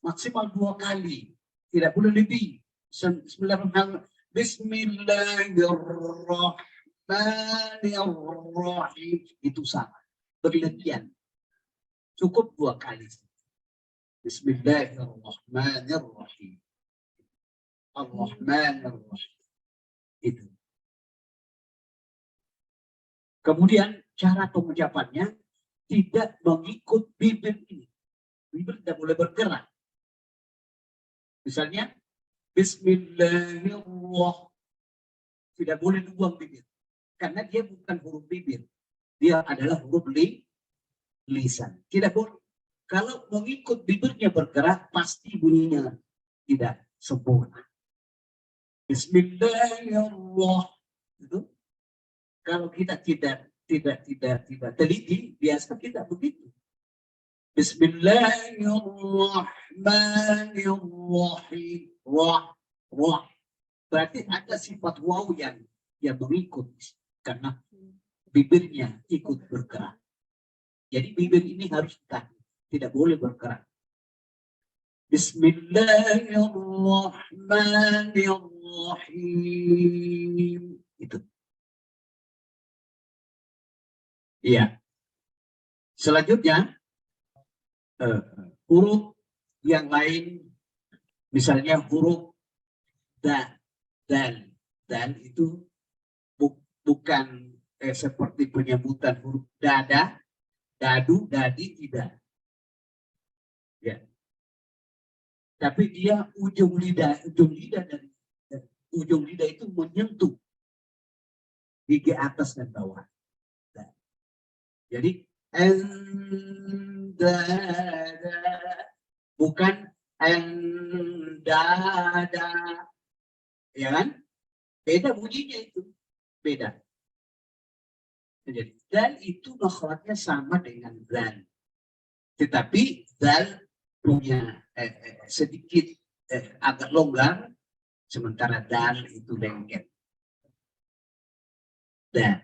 maksimal 2 kali. Tidak boleh lebih. Bismillahirrahmanirrahim. Itu sama. Berlebihan. Cukup 2 kali. Bismillahirrahmanirrahim. Ar-Rahmanirrahim. Itu. Kemudian cara pengucapannya tidak mengikut bibir ini. Bibir tidak boleh bergerak. Misalnya, Bismillahirrahmanirrahim. Tidak boleh dibuang bibir. Karena dia bukan huruf bibir. Dia adalah huruf lisan. Tidak boleh. Kalau mengikut bibirnya bergerak, pasti bunyinya tidak sempurna. Bismillahirrahmanirrahim. Itu. Kalau kita tidak teliti, biasa kita begitu. Bismillahirrahmanirrahim. Wah. Berarti ada sifat waw yang mengikut karena bibirnya ikut bergerak. Jadi bibir ini harus ditahan, tidak boleh bergerak. Bismillahirrahmanirrahim. Itu. Iya. Selanjutnya huruf yang lain, misalnya huruf dal itu bukan seperti penyebutan huruf dada, dadu, dadi, tidak. Ya. Tapi dia ujung lidah dari ujung lidah itu menyentuh gigi atas dan bawah. Jadi bukan endada, ya kan? Beda bunyinya itu, beda. Jadi dal itu makhrajnya sama dengan dal, tetapi dal punya sedikit agak longgar, sementara dal itu lengket. Dan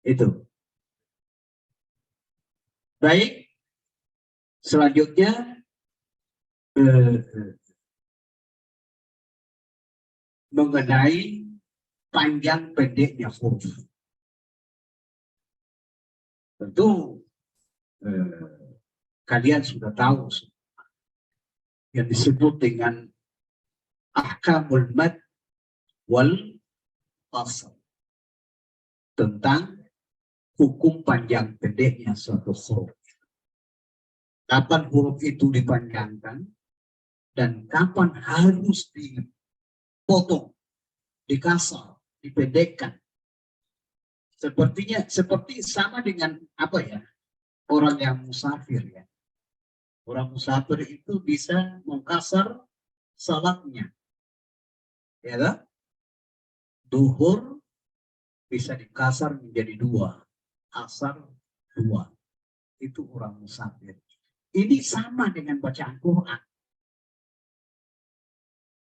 itu. Baik. Selanjutnya mengenai panjang pendeknya huruf. Tentu kalian sudah tahu yang disebut dengan ahkamul mad wal qasr, tentang hukum panjang pendeknya suatu huruf. Kapan huruf itu dipanjangkan dan kapan harus dipotong, dikasar, dipendekkan. Seperti sama dengan apa ya? Orang yang musafir ya. Orang musafir itu bisa mengkasar salatnya. Ya kan? Duhur bisa dikasar menjadi 2, asar 2. Itu orang musafir. Ini sama dengan bacaan Quran.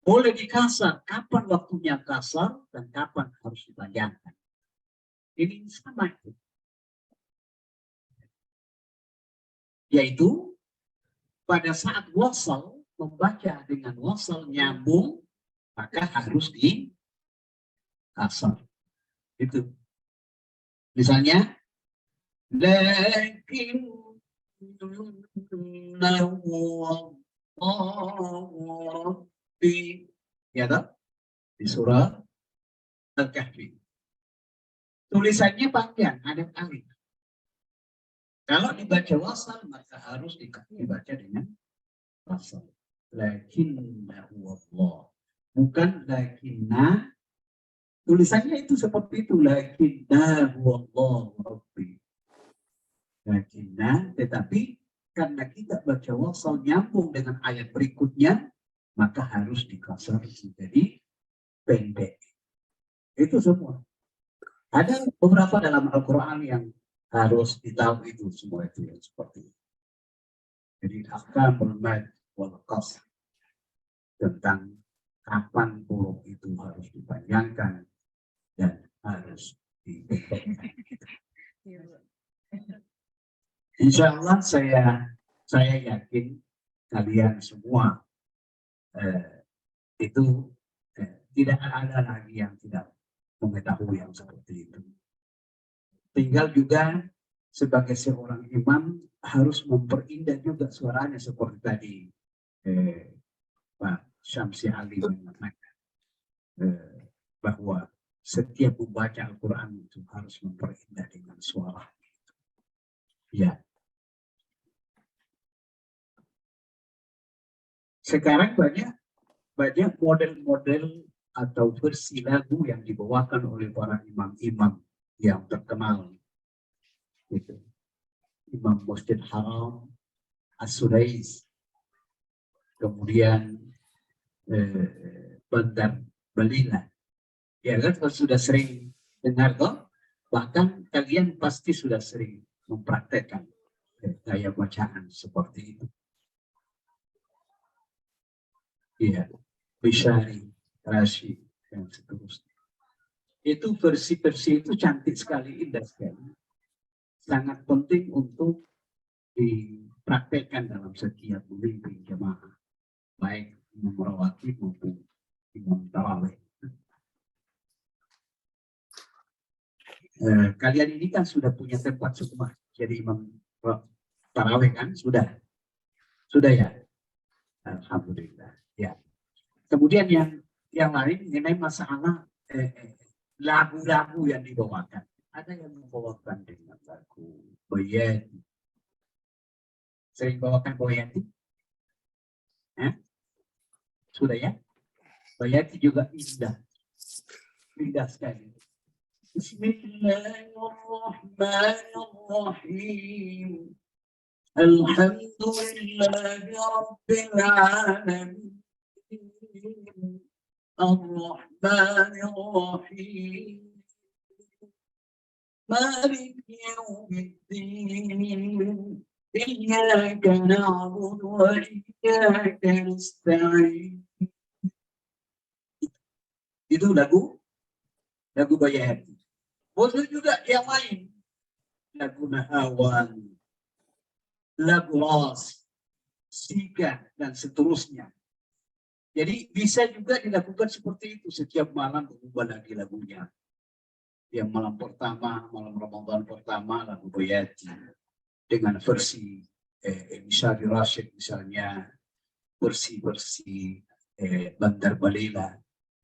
Boleh dikasar, kapan waktunya kasar dan kapan harus dipanjangkan. Ini sama itu. Yaitu pada saat wasal, membaca dengan wasal nyambung, maka harus kasar. Itu. Misalnya, lakin ya toh? Di surah Al-Kahfi. Tulisannya panjang, ada alif. Kalau dibaca wasal, maka harus dibaca dengan wasal. Lakinnahu Allah. Bukan lakinna. Tulisannya itu seperti itu. Lakinnahu Allah Rabbi. Lakinna, tetapi karena kita baca wasal nyambung dengan ayat berikutnya, maka harus dikasar menjadi pendek. Itu semua. Ada beberapa dalam Al-Quran yang harus ditahu itu semua itu yang seperti itu. Jadi ahkamul mad wal qasr, tentang kapan huruf itu harus dipanjangkan dan harus dipendekkan. Insya Allah saya yakin kalian semua itu tidak ada lagi yang tidak mengetahui yang seperti itu. Tinggal juga sebagai seorang imam harus memperindah juga suaranya seperti tadi Pak Syamsi Ali mengatakan bahwa setiap membaca Al-Quran itu harus memperindah dengan suara. Ya. Sekarang banyak model-model atau versi lagu yang dibawakan oleh para imam-imam yang terkenal. Gitu. Imam Masjid Haram, As-Sudais, kemudian Bandar Balila. Ya kan, kalau sudah sering dengar toh, bahkan kalian pasti sudah sering mempraktekkan gaya bacaan seperti itu. Iya, Bishari, Rashid, dan seterusnya. Itu versi-versi itu cantik sekali, indah sekali. Sangat penting untuk dipraktekkan dalam setiap memimpin jemaah, baik imam rawatib maupun imam tarawih. Kalian ini kan sudah punya tempat semua jadi imam tarawih kan? Sudah ya. Alhamdulillah. Ya. Kemudian yang lain mengenai masalah lagu-lagu yang dibawakan. Ada yang membawakan dengan lagu Boyeti. Sering bawakan Boyeti? Sudah ya? Boyeti juga indah. Indah sekali. Bismillahirrahmanirrahim. Alhamdulillahi Rabbil Alamin. Ar-Rahmanir-Rahim. Malik Yawmiddin. Iyyaka na'budu wa iyyaka nasta'in. Itu lagu Boyeti. Boleh juga yang lain. Lagu Nahawan, lagu Ras, Siga, dan seterusnya. Jadi bisa juga dilakukan seperti itu. Setiap malam berubah lagi lagunya. Yang malam pertama, malam Ramadan pertama, lagu Boyeti. Dengan versi Syari Rashid misalnya. Versi Bandar Balila.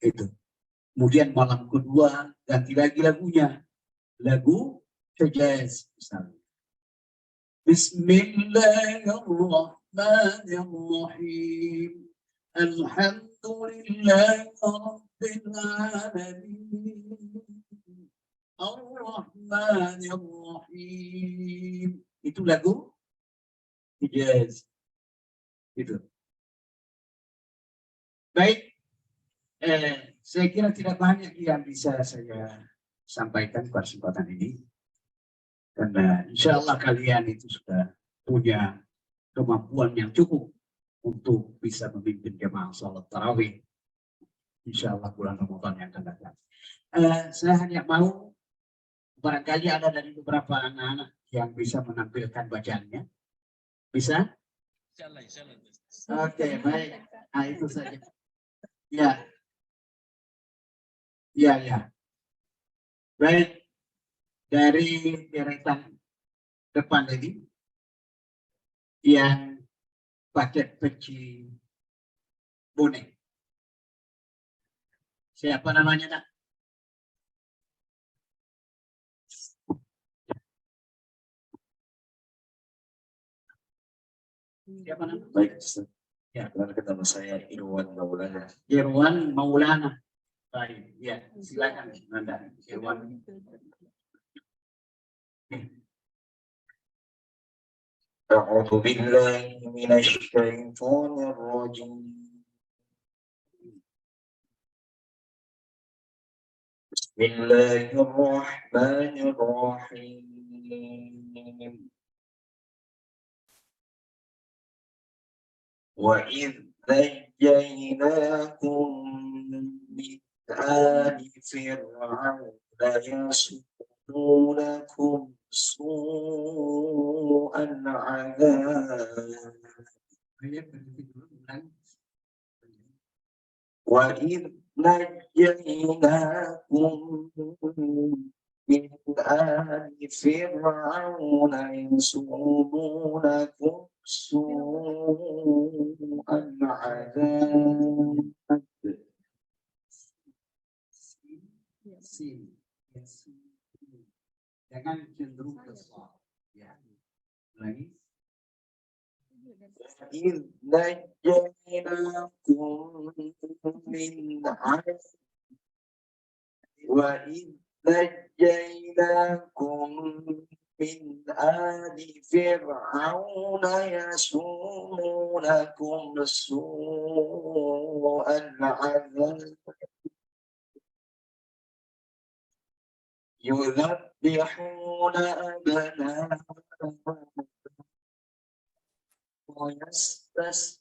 Itu. Kemudian malam kedua, ganti lagi lagunya. Lagu Hijaz misalnya. Bismillahirrahmanirrahim. Alhamdulillahi Rabbil Alamin. Ar-Rahmanir-Rahim. Itu lagu Hijaz. Itu. Baik. Saya kira tidak banyak yang bisa saya sampaikan pada kesempatan ini. Karena insya Allah kalian itu sudah punya kemampuan yang cukup untuk bisa memimpin jemaah salat tarawih. Insya Allah bulan Ramadan yang akan datang. Saya hanya mau barangkali ada dari beberapa anak-anak yang bisa menampilkan bacaannya. Bisa? Oke, baik. Nah, itu saja. Ya. Baik, dari deretan depan tadi yang pakai peci bonek. Siapa namanya, Nak? Siapa namanya? Baik, Ustaz. Ya. Perkenalkan nama saya Irwan Maulana. Irwan Maulana. Baik, ya, silakan Anda, Irwan. أعوذ بالله من الشيطان الرجيم. بسم الله الرحمن الرحيم. وإذ نجيناكم من آل فرعون يسومونكم سوء العذاب وإذ نجيناكم من آل فرعون يسومونكم سوء العذاب Jangan cenderung ke soal. Ya. Lagi. إذ نجيناكم من عاد وإذ نجيناكم من آل فرعون يسومونكم سوء العذاب يذبحون أبناءهم ويستحيون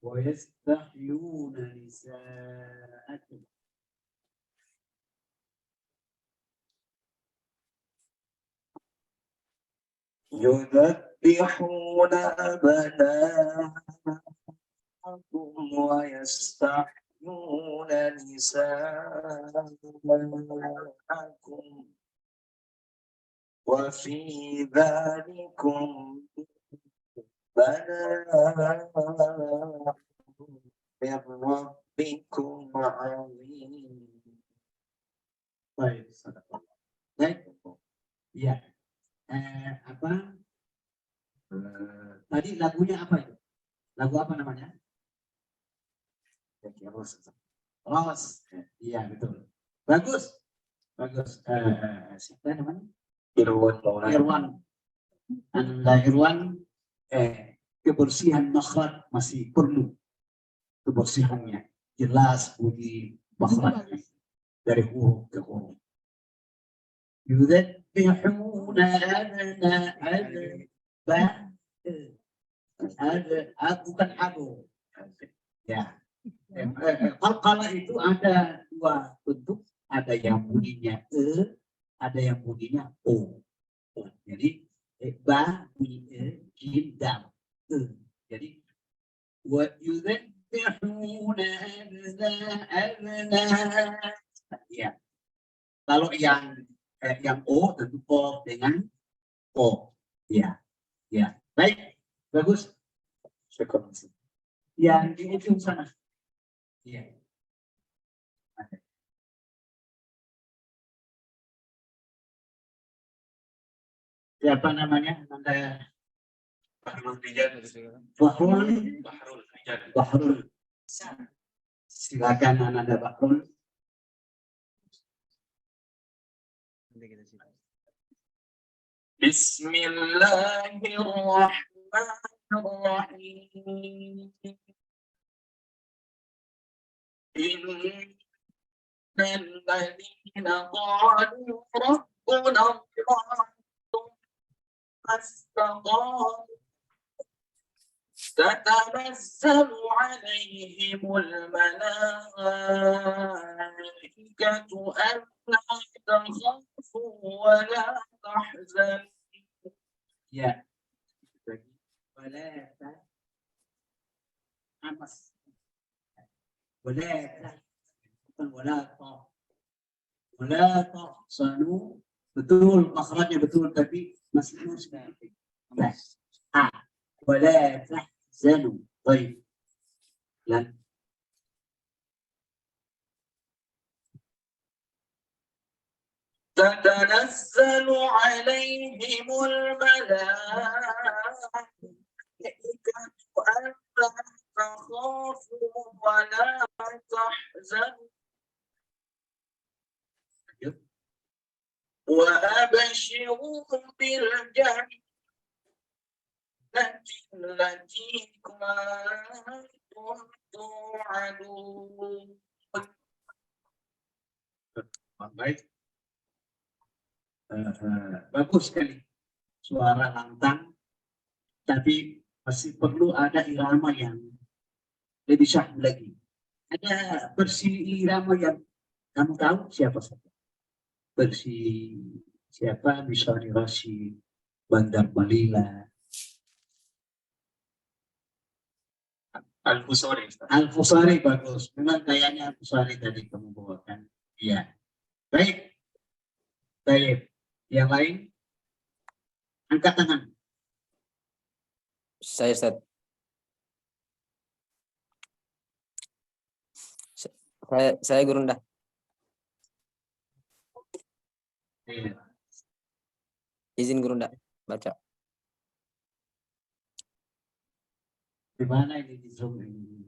ويستحيون نساءكم. يذبحون أبناءكم ويستحيون نساءكم وفي ذلكم بلاء من ربكم عظيم. Baik, baik. Ya. Tadi lagunya apa itu? Lagu apa namanya? Ros. Iya, betul. Bagus. Bagus. Siapa namanya? Irwan Maulana. Irwan. Anda Irwan, kebersihan makhraj masih perlu kebersihannya. Jelas bunyi makhraj dari huruf ke huruf. Yudzabihuna bukan adu. Ya. Qalqalah itu ada dua bentuk, ada yang bunyinya ada yang bunyinya o. Jadi ba bunyi jim dal. Jadi wa yudzabihuna ya. Kalau yang o tentu o dengan o. Ya. Ya. Baik. Bagus. Syukur. Yang di ujung sana. Iya. Siapa namanya? Anda Bahrul Rijal. Bahrul. Silakan Anda Bahrul. Bismillahirrahmanirrahim. Innal ladzina qalu rabbuna Allah thumma istaqamu تتنزل عليهم الملائكة ألا تخافوا ولا تحزنوا. Ya. Wala amas. Wala tahzanu. Betul, makhrajnya betul, tapi masih nus sedikit. ولا تحزنوا. طيب لا تتنزل عليهم الملائكة ألا تخافوا ولا تحزنوا وأبشروا بالجنة التي كنتم توعدون. baik. Bagus sekali suara lantang, tapi masih perlu ada irama yang lebih syahdu lagi. Ada versi irama yang kamu tahu siapa saja? Versi siapa? Misal Rashid, Bandar Malila, Al-Fusari. Al-Fusari. Bagus. Memang kayaknya Al-Fusari tadi kamu bawakan. Iya. Baik. Baik. Yang lain? Angkat tangan. Saya Ustaz. Saya Gurunda. Iya. Izin Gurunda baca. Di mana ini di Zoom ini?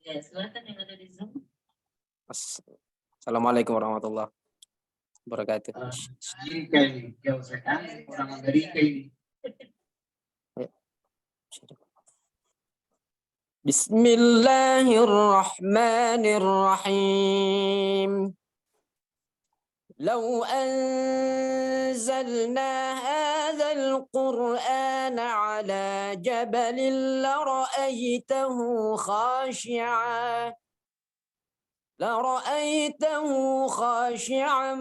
Ya, silakan yang ada di Zoom. Assalamualaikum warahmatullahi wabarakatuh. Amerika ini, jauh sekali orang Amerika ini. Bismillahirrahmanirrahim. لو أنزلنا هذا القرآن على جبل لرأيته خاشعا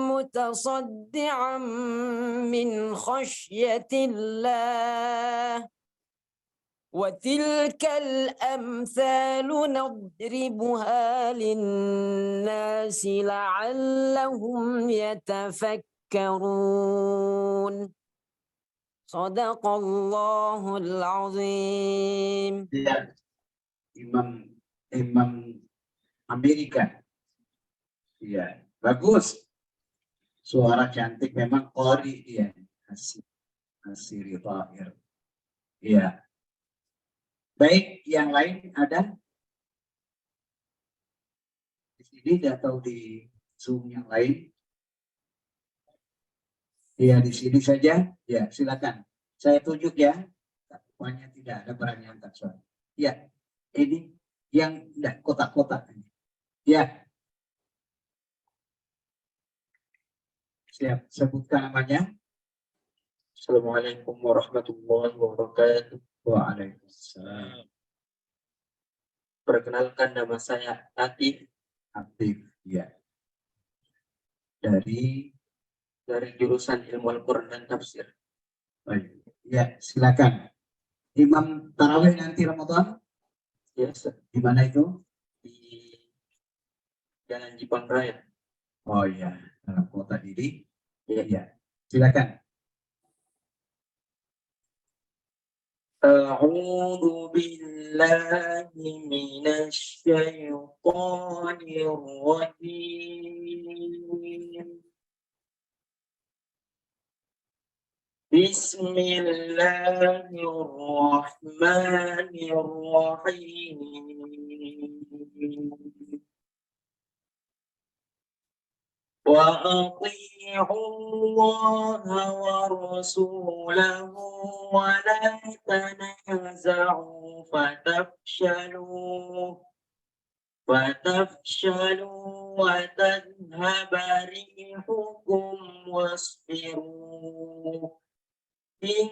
متصدعا من خشية الله وتلك الأمثال نضربها للناس لعلهم يتفكرون صدق الله العظيم. Ya, Imam Amerika. Iya, bagus. Suara cantik memang qori dia. Asiri Tahir. Iya. Baik, yang lain ada? Di sini atau di Zoom yang lain? Iya, di sini saja. Ya, silakan. Saya tunjuk ya. Pokoknya tidak ada berani angkat suara. Ya, ini yang enggak kotak-kotak. Ya. Siap, sebutkan namanya. Assalamualaikum warahmatullahi wabarakatuh. Waalaikumsalam. Perkenalkan, nama saya Atif. Aktif, ya. Dari Jurusan Ilmu Al-Quran dan Tafsir. baik. Ya, silakan. Imam tarawih nanti Ramadan Ya, di mana itu? di Jalan Jipang Raya. Oh iya, dalam kota Diri. Ya. Iya. Silakan. أعوذ بالله من الشيطان الرجيم. بسم الله الرحمن الرحيم. وأطيعوا الله ورسوله ولا تنازعوا فتفشلوا وتذهب ريحكم واصبروا إن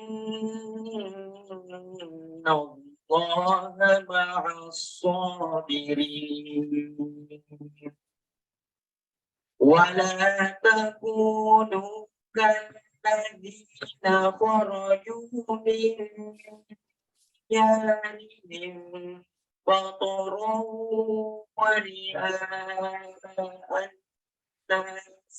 الله مع الصابرين ولا تكونوا كالذين خرجوا من ديارهم بطرا ورئاء الناس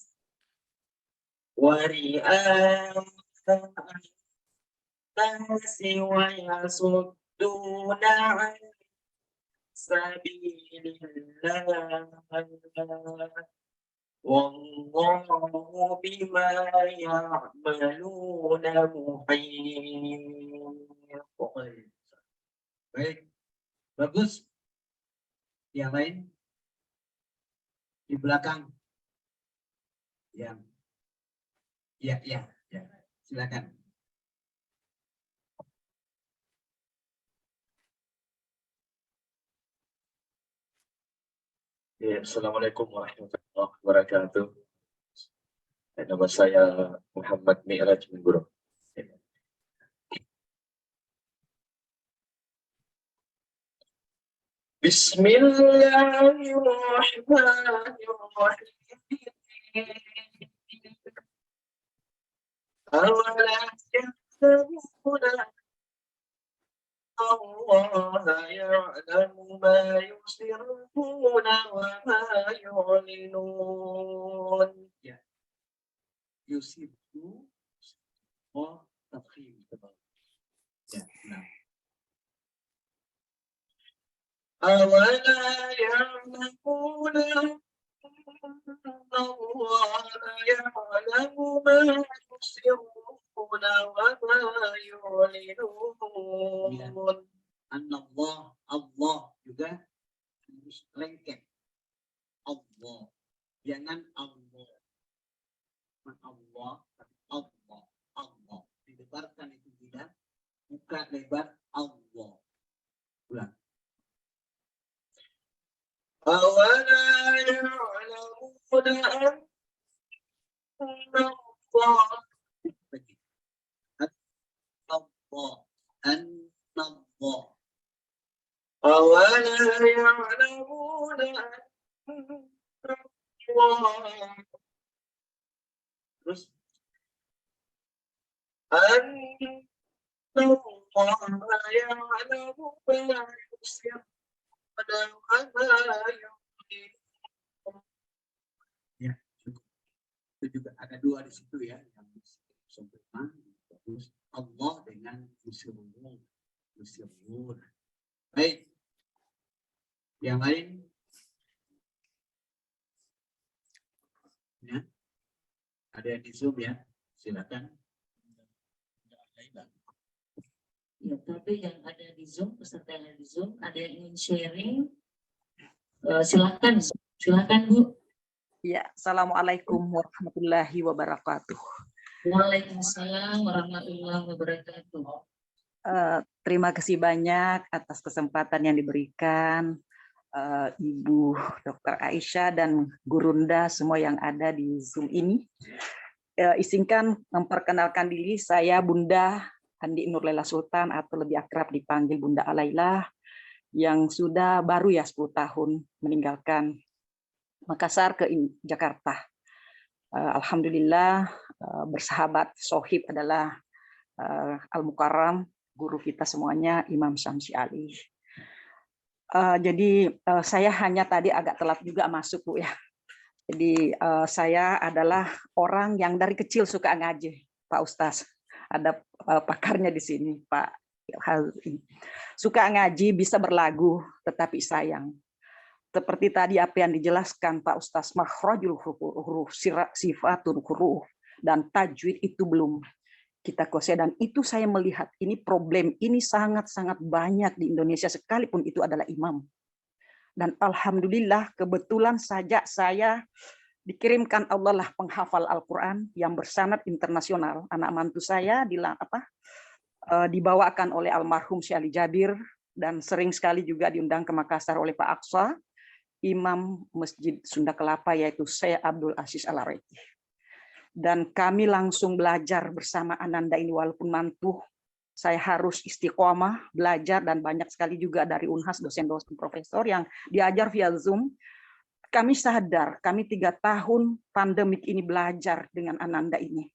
ويصدون عن سبيل الله والله بما يعملون محيط. Baik, bagus. Yang lain di belakang. Ya, silakan. Ya, Assalamualaikum warahmatullahi wabarakatuh. Nama saya Muhammad Mi'raj Mingguro. Bismillahirrahmanirrahim. أولا يحسبون الله يعلم ما يسرون وما يعلنون. Yusibu oh tafkhim. Ya, nah. أولا يعلمون الله يعلم ما يسرون وما يعلنون. Allah juga harus lengket. Allah, jangan Allah, bukan Allah, tapi Allah. Dilebarkan itu tidak, buka lebar Allah. Ulang. أولا يعلمون أن الله أولا يعلمون Terus أن الله يعلم ما يسرون ya, itu juga ada dua di situ ya, yang sempurna. Terus Allah dengan musyrun. Baik, yang lain ya, ada yang di Zoom ya, silakan. Ya, tapi yang ada di Zoom, peserta yang ada di Zoom, ada yang ingin sharing, silakan Bu. Ya, Assalamualaikum warahmatullahi wabarakatuh. Waalaikumsalam warahmatullahi wabarakatuh. Terima kasih banyak atas kesempatan yang diberikan Ibu Dr. Aisyah dan Gurunda semua yang ada di Zoom ini. Izinkan memperkenalkan diri, saya Bunda Andi Nurlela Sultan atau lebih akrab dipanggil Bunda Alailah, yang sudah baru ya 10 tahun meninggalkan Makassar ke Jakarta. Alhamdulillah bersahabat sohib adalah Al-Mukarram, guru kita semuanya Imam Syamsi Ali. Jadi saya hanya tadi agak telat juga masuk Bu ya. Jadi saya adalah orang yang dari kecil suka ngaji, Pak Ustaz. Ada pakarnya di sini, Pak. Suka ngaji, bisa berlagu, tetapi sayang. Seperti tadi apa yang dijelaskan Pak Ustaz, makhrajul huruf, sifatun huruf, dan tajwid itu belum kita kuasai. Dan itu saya melihat ini problem, ini sangat-sangat banyak di Indonesia, sekalipun itu adalah imam. Dan alhamdulillah kebetulan saja saya dikirimkan Allah lah penghafal Al-Quran yang bersanad internasional. Anak mantu saya dibawakan oleh almarhum Syekh Ali Jabir, dan sering sekali juga diundang ke Makassar oleh Pak Aqsa, Imam Masjid Sunda Kelapa, yaitu Syekh Abdul Aziz Al-Araiti. Dan kami langsung belajar bersama Ananda ini, walaupun mantu saya harus istiqomah, belajar, dan banyak sekali juga dari Unhas, dosen-dosen profesor yang diajar via Zoom. Kami sadar, kami 3 tahun pandemik ini belajar dengan Ananda ini.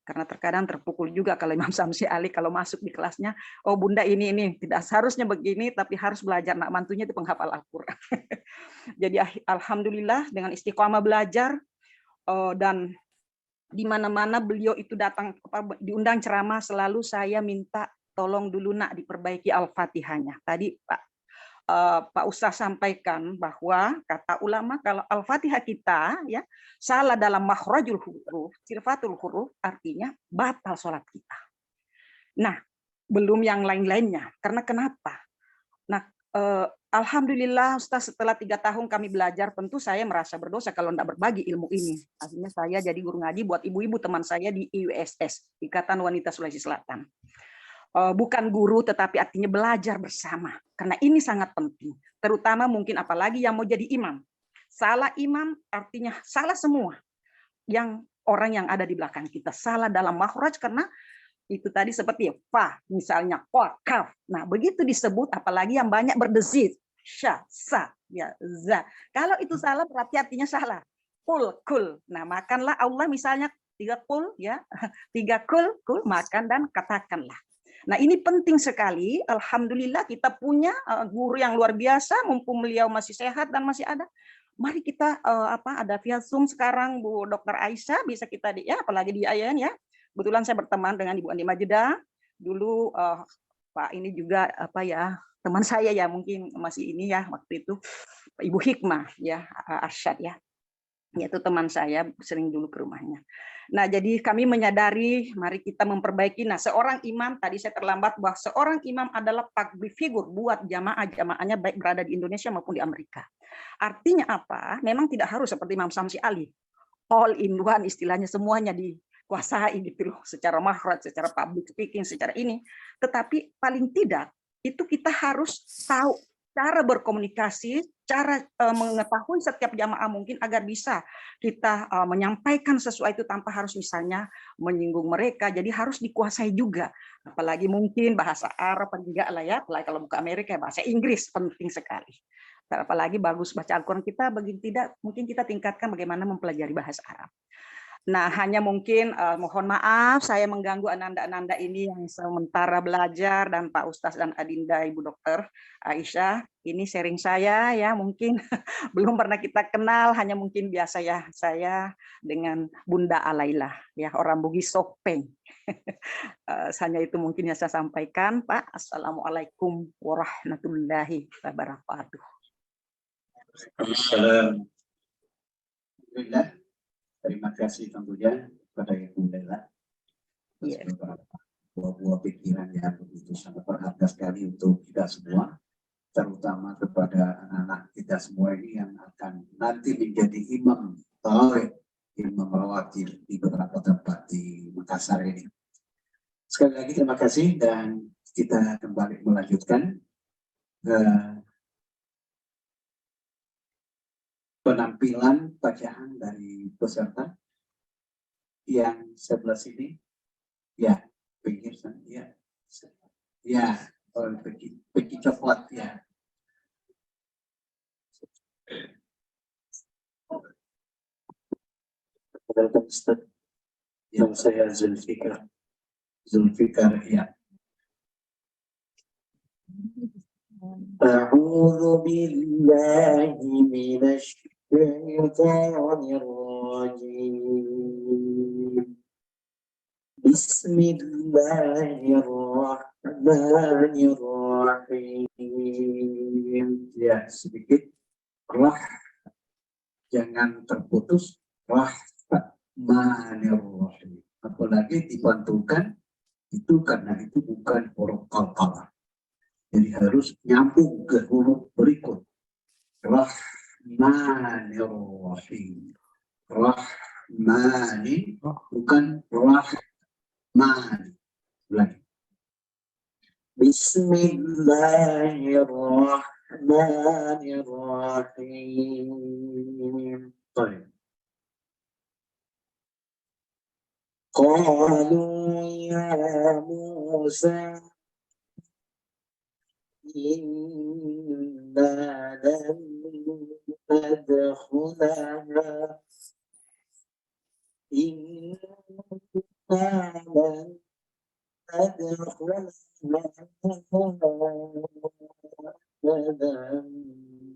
Karena terkadang terpukul juga kalau Imam Samsi Ali kalau masuk di kelasnya, oh bunda ini tidak seharusnya begini, tapi harus belajar. Nak mantunya itu penghafal Al-Quran. Jadi alhamdulillah dengan istiqomah belajar, dan di mana-mana beliau itu datang diundang ceramah, selalu saya minta tolong dulu nak diperbaiki Al-Fatihahnya. Tadi Pak Ustaz sampaikan bahwa kata ulama kalau Al-Fatihah kita ya salah dalam makhrajul huruf, sirfatul huruf, artinya batal sholat kita. Nah, belum yang lain-lainnya. Karena kenapa? Nah, alhamdulillah Ustaz, setelah 3 tahun kami belajar, tentu saya merasa berdosa kalau tidak berbagi ilmu ini. Akhirnya saya jadi guru ngaji buat ibu-ibu teman saya di IUSS, Ikatan Wanita Sulawesi Selatan. Bukan guru, tetapi artinya belajar bersama. Karena ini sangat penting. Terutama mungkin apalagi yang mau jadi imam. Salah imam artinya salah semua. Yang orang yang ada di belakang kita. Salah dalam makhraj karena itu tadi seperti fa, misalnya fa, kaf. Nah, begitu disebut apalagi yang banyak berdezit. Sya, sa, ya, za. Kalau itu salah berarti artinya salah. Kul. Nah, makanlah Allah misalnya 3 kul, ya. 3 kul, makan dan katakanlah. Nah, ini penting sekali. Alhamdulillah kita punya guru yang luar biasa, mumpung beliau masih sehat dan masih ada. Mari kita ada via Zoom sekarang Bu Dr. Aisyah, bisa kita ya apalagi di Ayan ya. Kebetulan saya berteman dengan Ibu Andi Majedah. Dulu Pak ini juga teman saya ya, mungkin masih ini ya waktu itu Ibu Hikmah ya, Arsyad ya. Yaitu teman saya, sering dulu ke rumahnya. Nah, jadi kami menyadari, mari kita memperbaiki. Nah, seorang imam, tadi saya terlambat, bahwa seorang imam adalah public figure buat jamaah-jamaahnya, baik berada di Indonesia maupun di Amerika. Artinya apa? Memang tidak harus seperti Imam Samsi Ali. All in one, istilahnya semuanya dikuasai gitu loh, secara makhraj, secara public speaking, secara ini. Tetapi paling tidak, itu kita harus tahu cara berkomunikasi, cara mengetahui setiap jamaah mungkin agar bisa kita menyampaikan sesuatu itu tanpa harus misalnya menyinggung mereka. Jadi harus dikuasai juga. Apalagi mungkin bahasa Arab enggak lah ya, apalagi kalau buka Amerika bahasa Inggris penting sekali. Apalagi bagus baca Al-Quran kita, begitu tidak mungkin kita tingkatkan bagaimana mempelajari bahasa Arab. Nah, hanya mungkin mohon maaf saya mengganggu Ananda-Ananda ini yang sementara belajar, dan Pak Ustaz dan Adinda Ibu Dokter Aisyah. Ini sharing saya ya, mungkin belum pernah kita kenal, hanya mungkin biasa ya saya dengan Bunda Alailah ya, orang Bugis Sopeng. Hanya itu mungkin yang saya sampaikan, Pak. Assalamualaikum warahmatullahi wabarakatuh. Alhamdulillah. Terima kasih tentunya kepada Ibu Lela. Buah-buah pikiran yang begitu sangat berharga sekali untuk kita semua, terutama kepada anak-anak kita semua ini yang akan nanti menjadi imam rawatib di beberapa tempat di Makassar ini. Sekali lagi terima kasih, dan kita kembali melanjutkan penampilan bacaan dari peserta yang sebelah sini, ya, pinggir sana, ya, pergi coklat, ya. Welcome, Ustaz. Yang saya Zulfikar, ya. A'udzu billahi minasy syaitonir rajim. Bismillahirrahmanirrahim. Ya, sedikit jangan terputus. Rahmanirrahim. Apalagi dipantulkan itu karena itu bukan huruf qalqalah. Jadi harus nyambung ke huruf berikut. Rahmanirrahim. Rahmani bukan Rahmani. Lagi. Bismillahirrahmanirrahim. Baik. Qalu يا موسى إنا لن ندخلها إنا لن ندخلها أبدا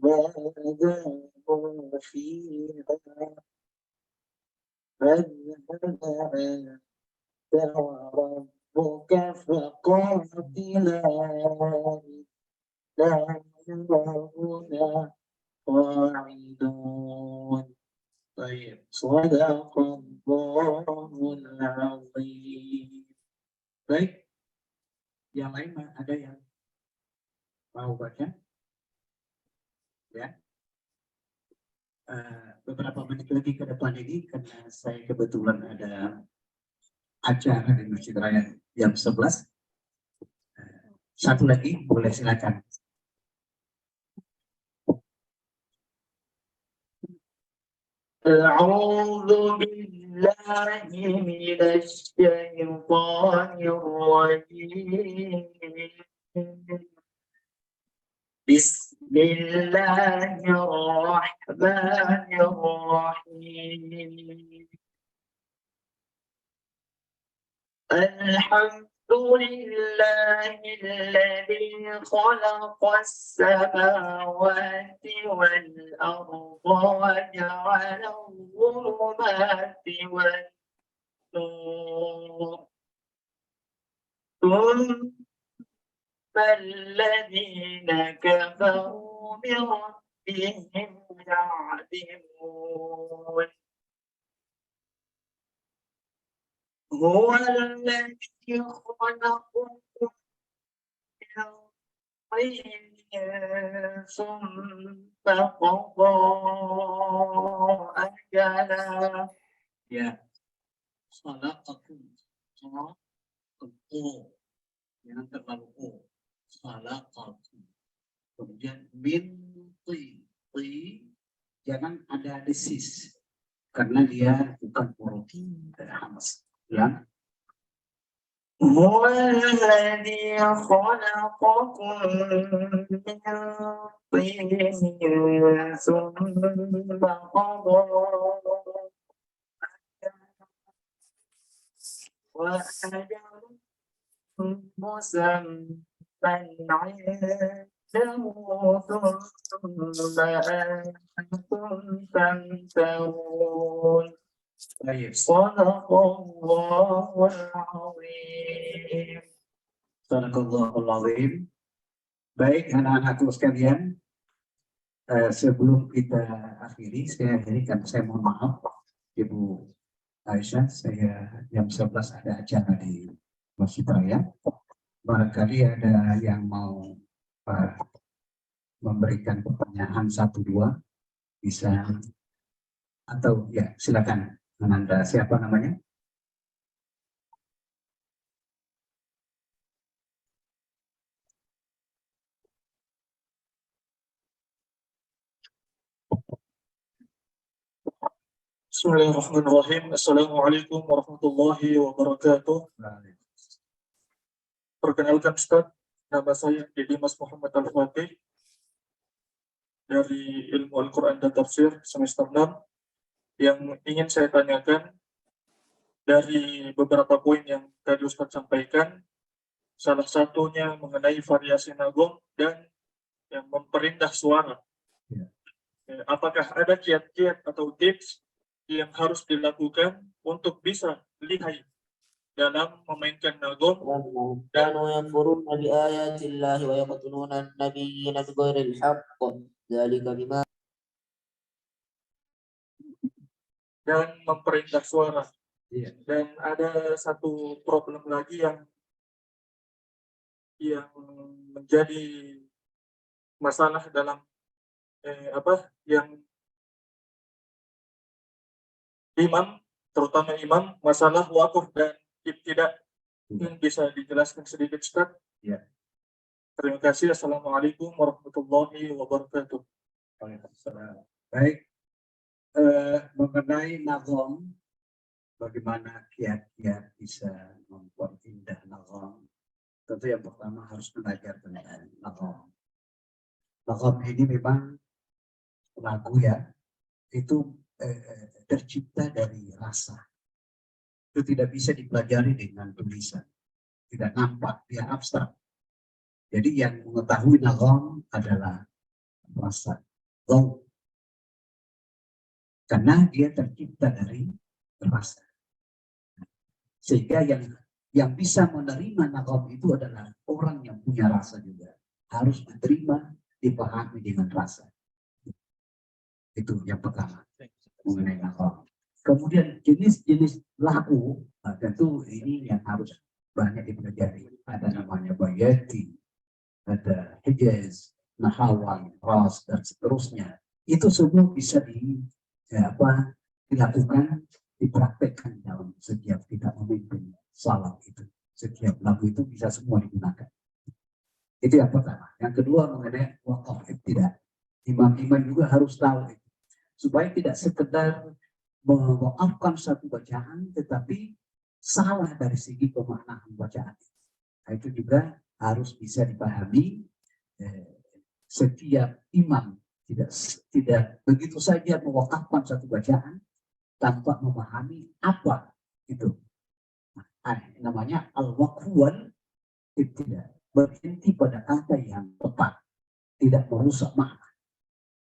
ما داموا فيها فاذهب أنت وربك فقاتلا إنا هنا قاعدون. طيب صدق الله العظيم. Baik, yang lain ada yang mau baca? Ya. Beberapa menit lagi ke depan ini karena saya kebetulan ada acara di Masjid Raya jam 11. Satu lagi boleh silakan. أعوذ بالله من الشيطان الرجيم بسم الله الرحمن الرحيم الحمد لله الذي خلق السماوات والأرض وجعل الظلمات والنور ثم الذين كفروا بربهم يعدلون هو الذي خلقكم من طين ثم قضى أجلا ya khalaqakum jangan terlalu khalaqakum kemudian min ti jangan ada desis karena dia bukan huruf hamas ya هو الذي خلقكم من طين ثم قضى وأجل مسمى عنده ثم أنتم تمترون صدق الله العظيم. Sadaqallahul azim. Baik anak-anakku sekalian, sebelum kita akhiri, saya mohon maaf Ibu Aisyah, saya jam 11 ada acara di Masjid Raya. Barangkali ada yang mau memberikan pertanyaan 1-2 bisa atau ya silakan. Anda siapa namanya? Bismillahirrahmanirrahim. Assalamualaikum warahmatullahi wabarakatuh. Perkenalkan Ustaz, nama saya Dimas Muhammad Al-Fatih dari Ilmu Al-Quran dan Tafsir semester 6. Yang ingin saya tanyakan dari beberapa poin yang tadi Ustaz sampaikan, salah satunya mengenai variasi nagom dan yang memperindah suara. Apakah ada kiat-kiat atau tips yang harus dilakukan untuk bisa lihai dalam memainkan nagom dan يكفرون بآيات الله ويقتلون النبيين بغير الحق ذلك بما dan memperindah suara. Dan ada satu problem lagi yang menjadi masalah dalam yang imam, terutama imam, masalah wakuf dan ibtidah. Mungkin bisa dijelaskan sedikit Ustaz? Ya. Terima kasih. Assalamualaikum warahmatullahi wabarakatuh. Baik, mengenai nagom bagaimana kiat-kiat bisa memperindah nagom. Tentu yang pertama harus belajar tentang nagom. Nagom ini memang lagu ya, itu tercipta dari rasa. Itu tidak bisa dipelajari dengan tulisan. Tidak nampak, dia abstrak. Jadi yang mengetahui nagom adalah rasa. Karena dia tercipta dari rasa. Sehingga yang bisa menerima nagom itu adalah orang yang punya rasa juga. Harus diterima, dipahami dengan rasa. Itu yang pertama mengenai nagom. Kemudian jenis-jenis lagu, tentu ini yang harus banyak dipelajari. Ada namanya bayati, ada hijaz, nahawan, ras, dan seterusnya. Itu semua bisa dilakukan, dipraktekkan dalam setiap kita memimpin salat itu. Setiap lagu itu bisa semua digunakan. Itu yang pertama. Yang kedua mengenai wakaf tidak. Imam-imam juga harus tahu itu. Supaya tidak sekedar mewakafkan satu bacaan, tetapi salah dari segi pemaknaan bacaan. Nah, itu juga harus bisa dipahami. Setiap imam tidak begitu saja mewakafkan satu bacaan tanpa memahami apa itu. Namanya al-waqfuan tidak berhenti pada kata yang tepat, tidak merusak makna.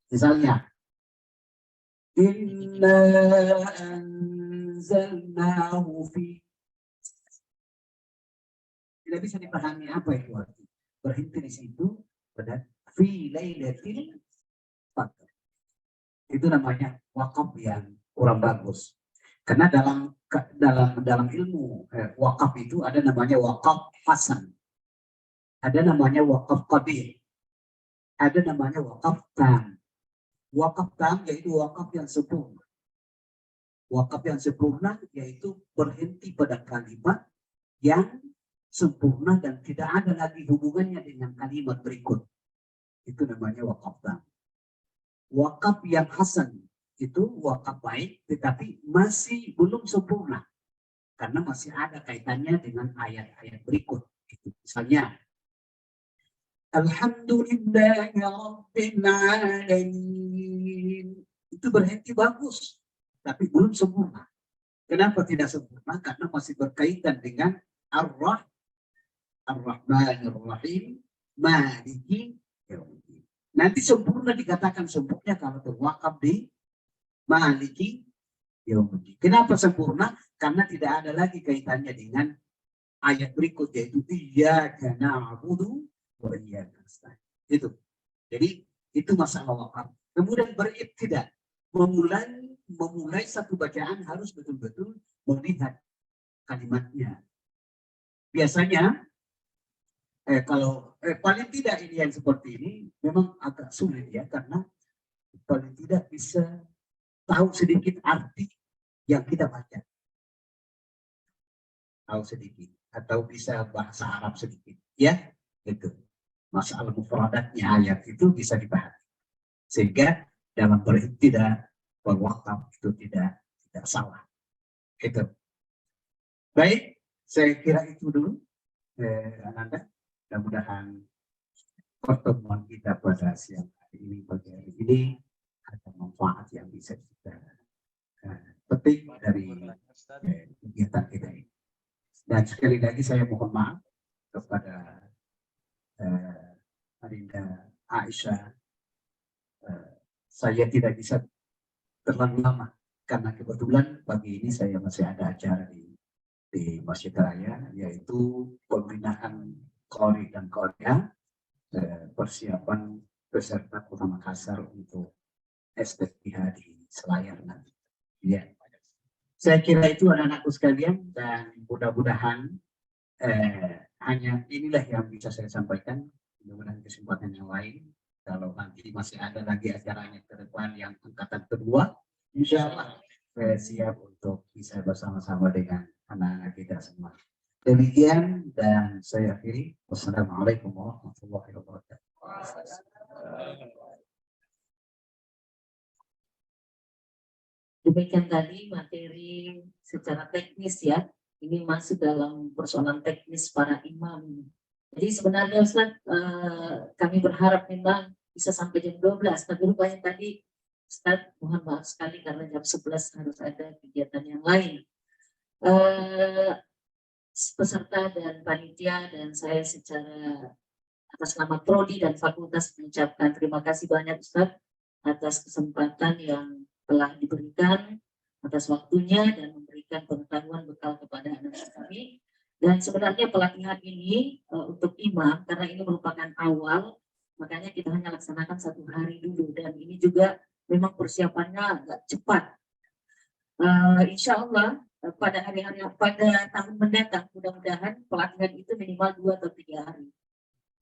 Misalnya, inna anzalnahu fi, tidak bisa dipahami apa itu arti. Berhenti di situ pada fi lailatil qadar. Itu namanya wakaf yang kurang bagus. Karena dalam ilmu wakaf itu ada namanya wakaf hasan, ada namanya wakaf qabih, ada namanya wakaf tam. Wakaf tam yaitu wakaf yang sempurna. Wakaf yang sempurna yaitu berhenti pada kalimat yang sempurna dan tidak ada lagi hubungannya dengan kalimat berikut. Itu namanya wakaf tam. Wakaf yang hasan itu wakaf baik, tetapi masih belum sempurna karena masih ada kaitannya dengan ayat-ayat berikut. Itu misalnya, Alhamdulillahirabbil alamin. Itu berhenti bagus, tapi belum sempurna. Kenapa tidak sempurna? Karena masih berkaitan dengan Ar-Rahmanir Rahim, Maliki Yaumiddin. Nanti sempurna dikatakan sempurna kalau berwakaf di Maliki Yaumiddin. Kenapa sempurna? Karena tidak ada lagi kaitannya dengan ayat berikut, yaitu iyyaka na'budu wa iyyaka nasta'in. Itu. Jadi itu masalah wakaf. Kemudian beribtidah, memulai satu bacaan harus betul-betul melihat kalimatnya. Biasanya kalau paling tidak ini yang seperti ini memang agak sulit ya, karena paling tidak bisa tahu sedikit arti yang kita baca, tahu sedikit, atau bisa bahasa Arab sedikit, ya, itu masalah mufradatnya ayat itu bisa dipahami, sehingga dalam beribtidah berwakaf itu tidak salah. Itu baik, saya kira itu dulu, Ananda. Mudah-mudahan pertemuan kita pada siang hari ini, pagi hari ini, ada manfaat yang bisa kita petik dari kegiatan kita ini. Dan sekali lagi saya mohon maaf kepada Adinda Aisyah, saya tidak bisa terlalu lama karena kebetulan pagi ini saya masih ada acara di Masjid Raya, yaitu pembinaan Qori dan Qoria, persiapan peserta Kota Makassar untuk STPH di Selayar nanti. Ya. Saya kira itu anak-anakku sekalian, dan mudah-mudahan hanya inilah yang bisa saya sampaikan. Mudah-mudahan kesempatan yang lain, kalau nanti masih ada lagi acaranya ke depan yang angkatan kedua, insya Allah saya siap untuk bisa bersama-sama dengan anak-anak kita semua. Demikian, dan saya akhiri. Wassalamualaikum warahmatullahi wabarakatuh. Demikian tadi materi secara teknis ya. Ini masuk dalam persoalan teknis para imam. Jadi sebenarnya Ustaz, kami berharap memang bisa sampai jam 12. Tapi rupanya tadi Ustaz, mohon maaf sekali karena jam 11 harus ada kegiatan yang lain. Peserta dan panitia dan saya secara atas nama Prodi dan Fakultas mengucapkan terima kasih banyak Ustaz atas kesempatan yang telah diberikan, atas waktunya dan memberikan pengetahuan bekal kepada anak-anak kami. Dan sebenarnya pelatihan ini untuk imam, karena ini merupakan awal, makanya kita hanya laksanakan 1 hari dulu. Dan ini juga memang persiapannya agak cepat. Insya Allah pada hari-hari pada tahun mendatang, mudah-mudahan pelatihan itu minimal 2 atau 3 hari.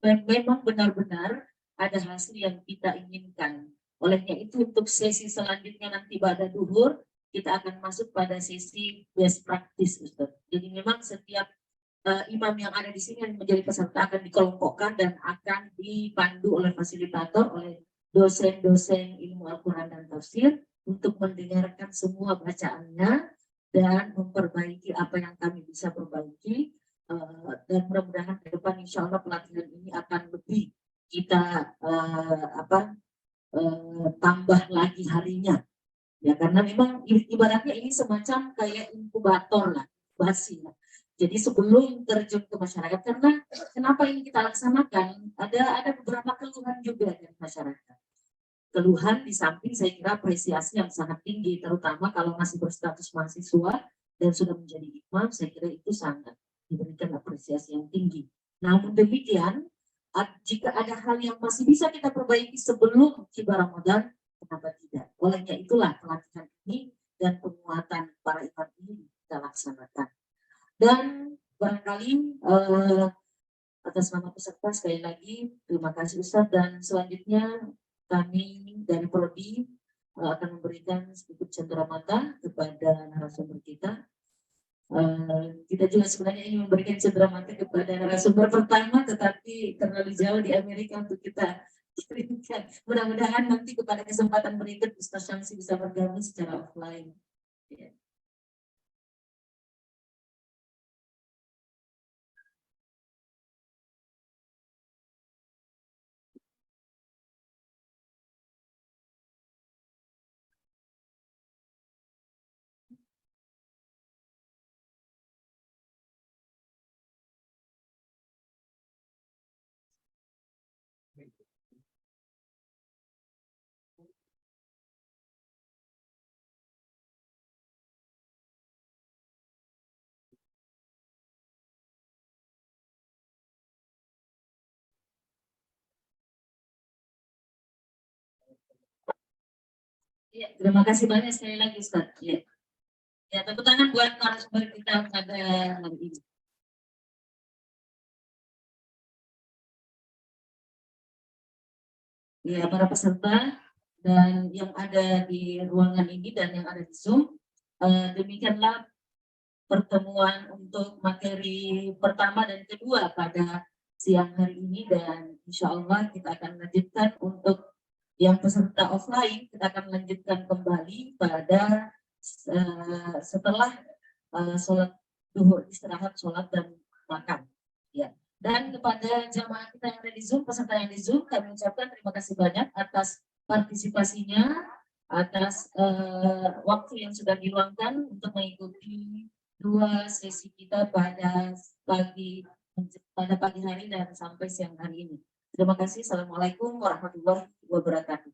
Dan memang benar-benar ada hasil yang kita inginkan. Olehnya itu untuk sesi selanjutnya nanti pada duhur, kita akan masuk pada sesi best practice, Ustaz. Jadi memang setiap imam yang ada di sini yang menjadi peserta akan dikelompokkan dan akan dipandu oleh fasilitator, oleh dosen-dosen ilmu Al-Quran dan tafsir untuk mendengarkan semua bacaannya dan memperbaiki apa yang kami bisa perbaiki. Dan mudah-mudahan ke depan insya Allah pelatihan ini akan lebih kita tambah lagi harinya ya, karena memang ibaratnya ini semacam kayak inkubator lah, basi lah. Jadi sebelum terjun ke masyarakat, karena kenapa ini kita laksanakan, ada beberapa keluhan juga dari masyarakat. Keluhan di samping saya kira apresiasi yang sangat tinggi, terutama kalau masih berstatus mahasiswa dan sudah menjadi imam, saya kira itu sangat diberikan apresiasi yang tinggi. Namun demikian, jika ada hal yang masih bisa kita perbaiki sebelum tiba Ramadan, kenapa tidak? Olehnya itulah pelatihan ini dan penguatan para imam ini kita laksanakan. Dan barangkali atas nama peserta sekali lagi terima kasih Ustadz, dan selanjutnya kami dari Prodi akan memberikan sedikit cenderamata kepada narasumber kita. Kita juga sebenarnya ingin memberikan cenderamata kepada narasumber pertama, tetapi terlalu jauh di Amerika untuk kita kirimkan. Mudah-mudahan nanti kepada kesempatan berikut Ustaz Syamsi bisa bergabung secara offline. Ya. Ya, terima kasih banyak sekali lagi Ustaz. Ya. Ya, tepuk tangan buat narasumber kita pada hari ini. Ya, para peserta dan yang ada di ruangan ini dan yang ada di Zoom, demikianlah pertemuan untuk materi pertama dan kedua pada siang hari ini, dan insya Allah kita akan lanjutkan untuk yang peserta offline, kita akan lanjutkan kembali pada setelah sholat duhur, istirahat, sholat dan makan. Ya. Dan kepada jamaah kita yang ada di Zoom, peserta yang di Zoom, kami ucapkan terima kasih banyak atas partisipasinya, atas waktu yang sudah diluangkan untuk mengikuti 2 sesi kita pada pagi hari dan sampai siang hari ini. Terima kasih. Assalamualaikum warahmatullahi wabarakatuh.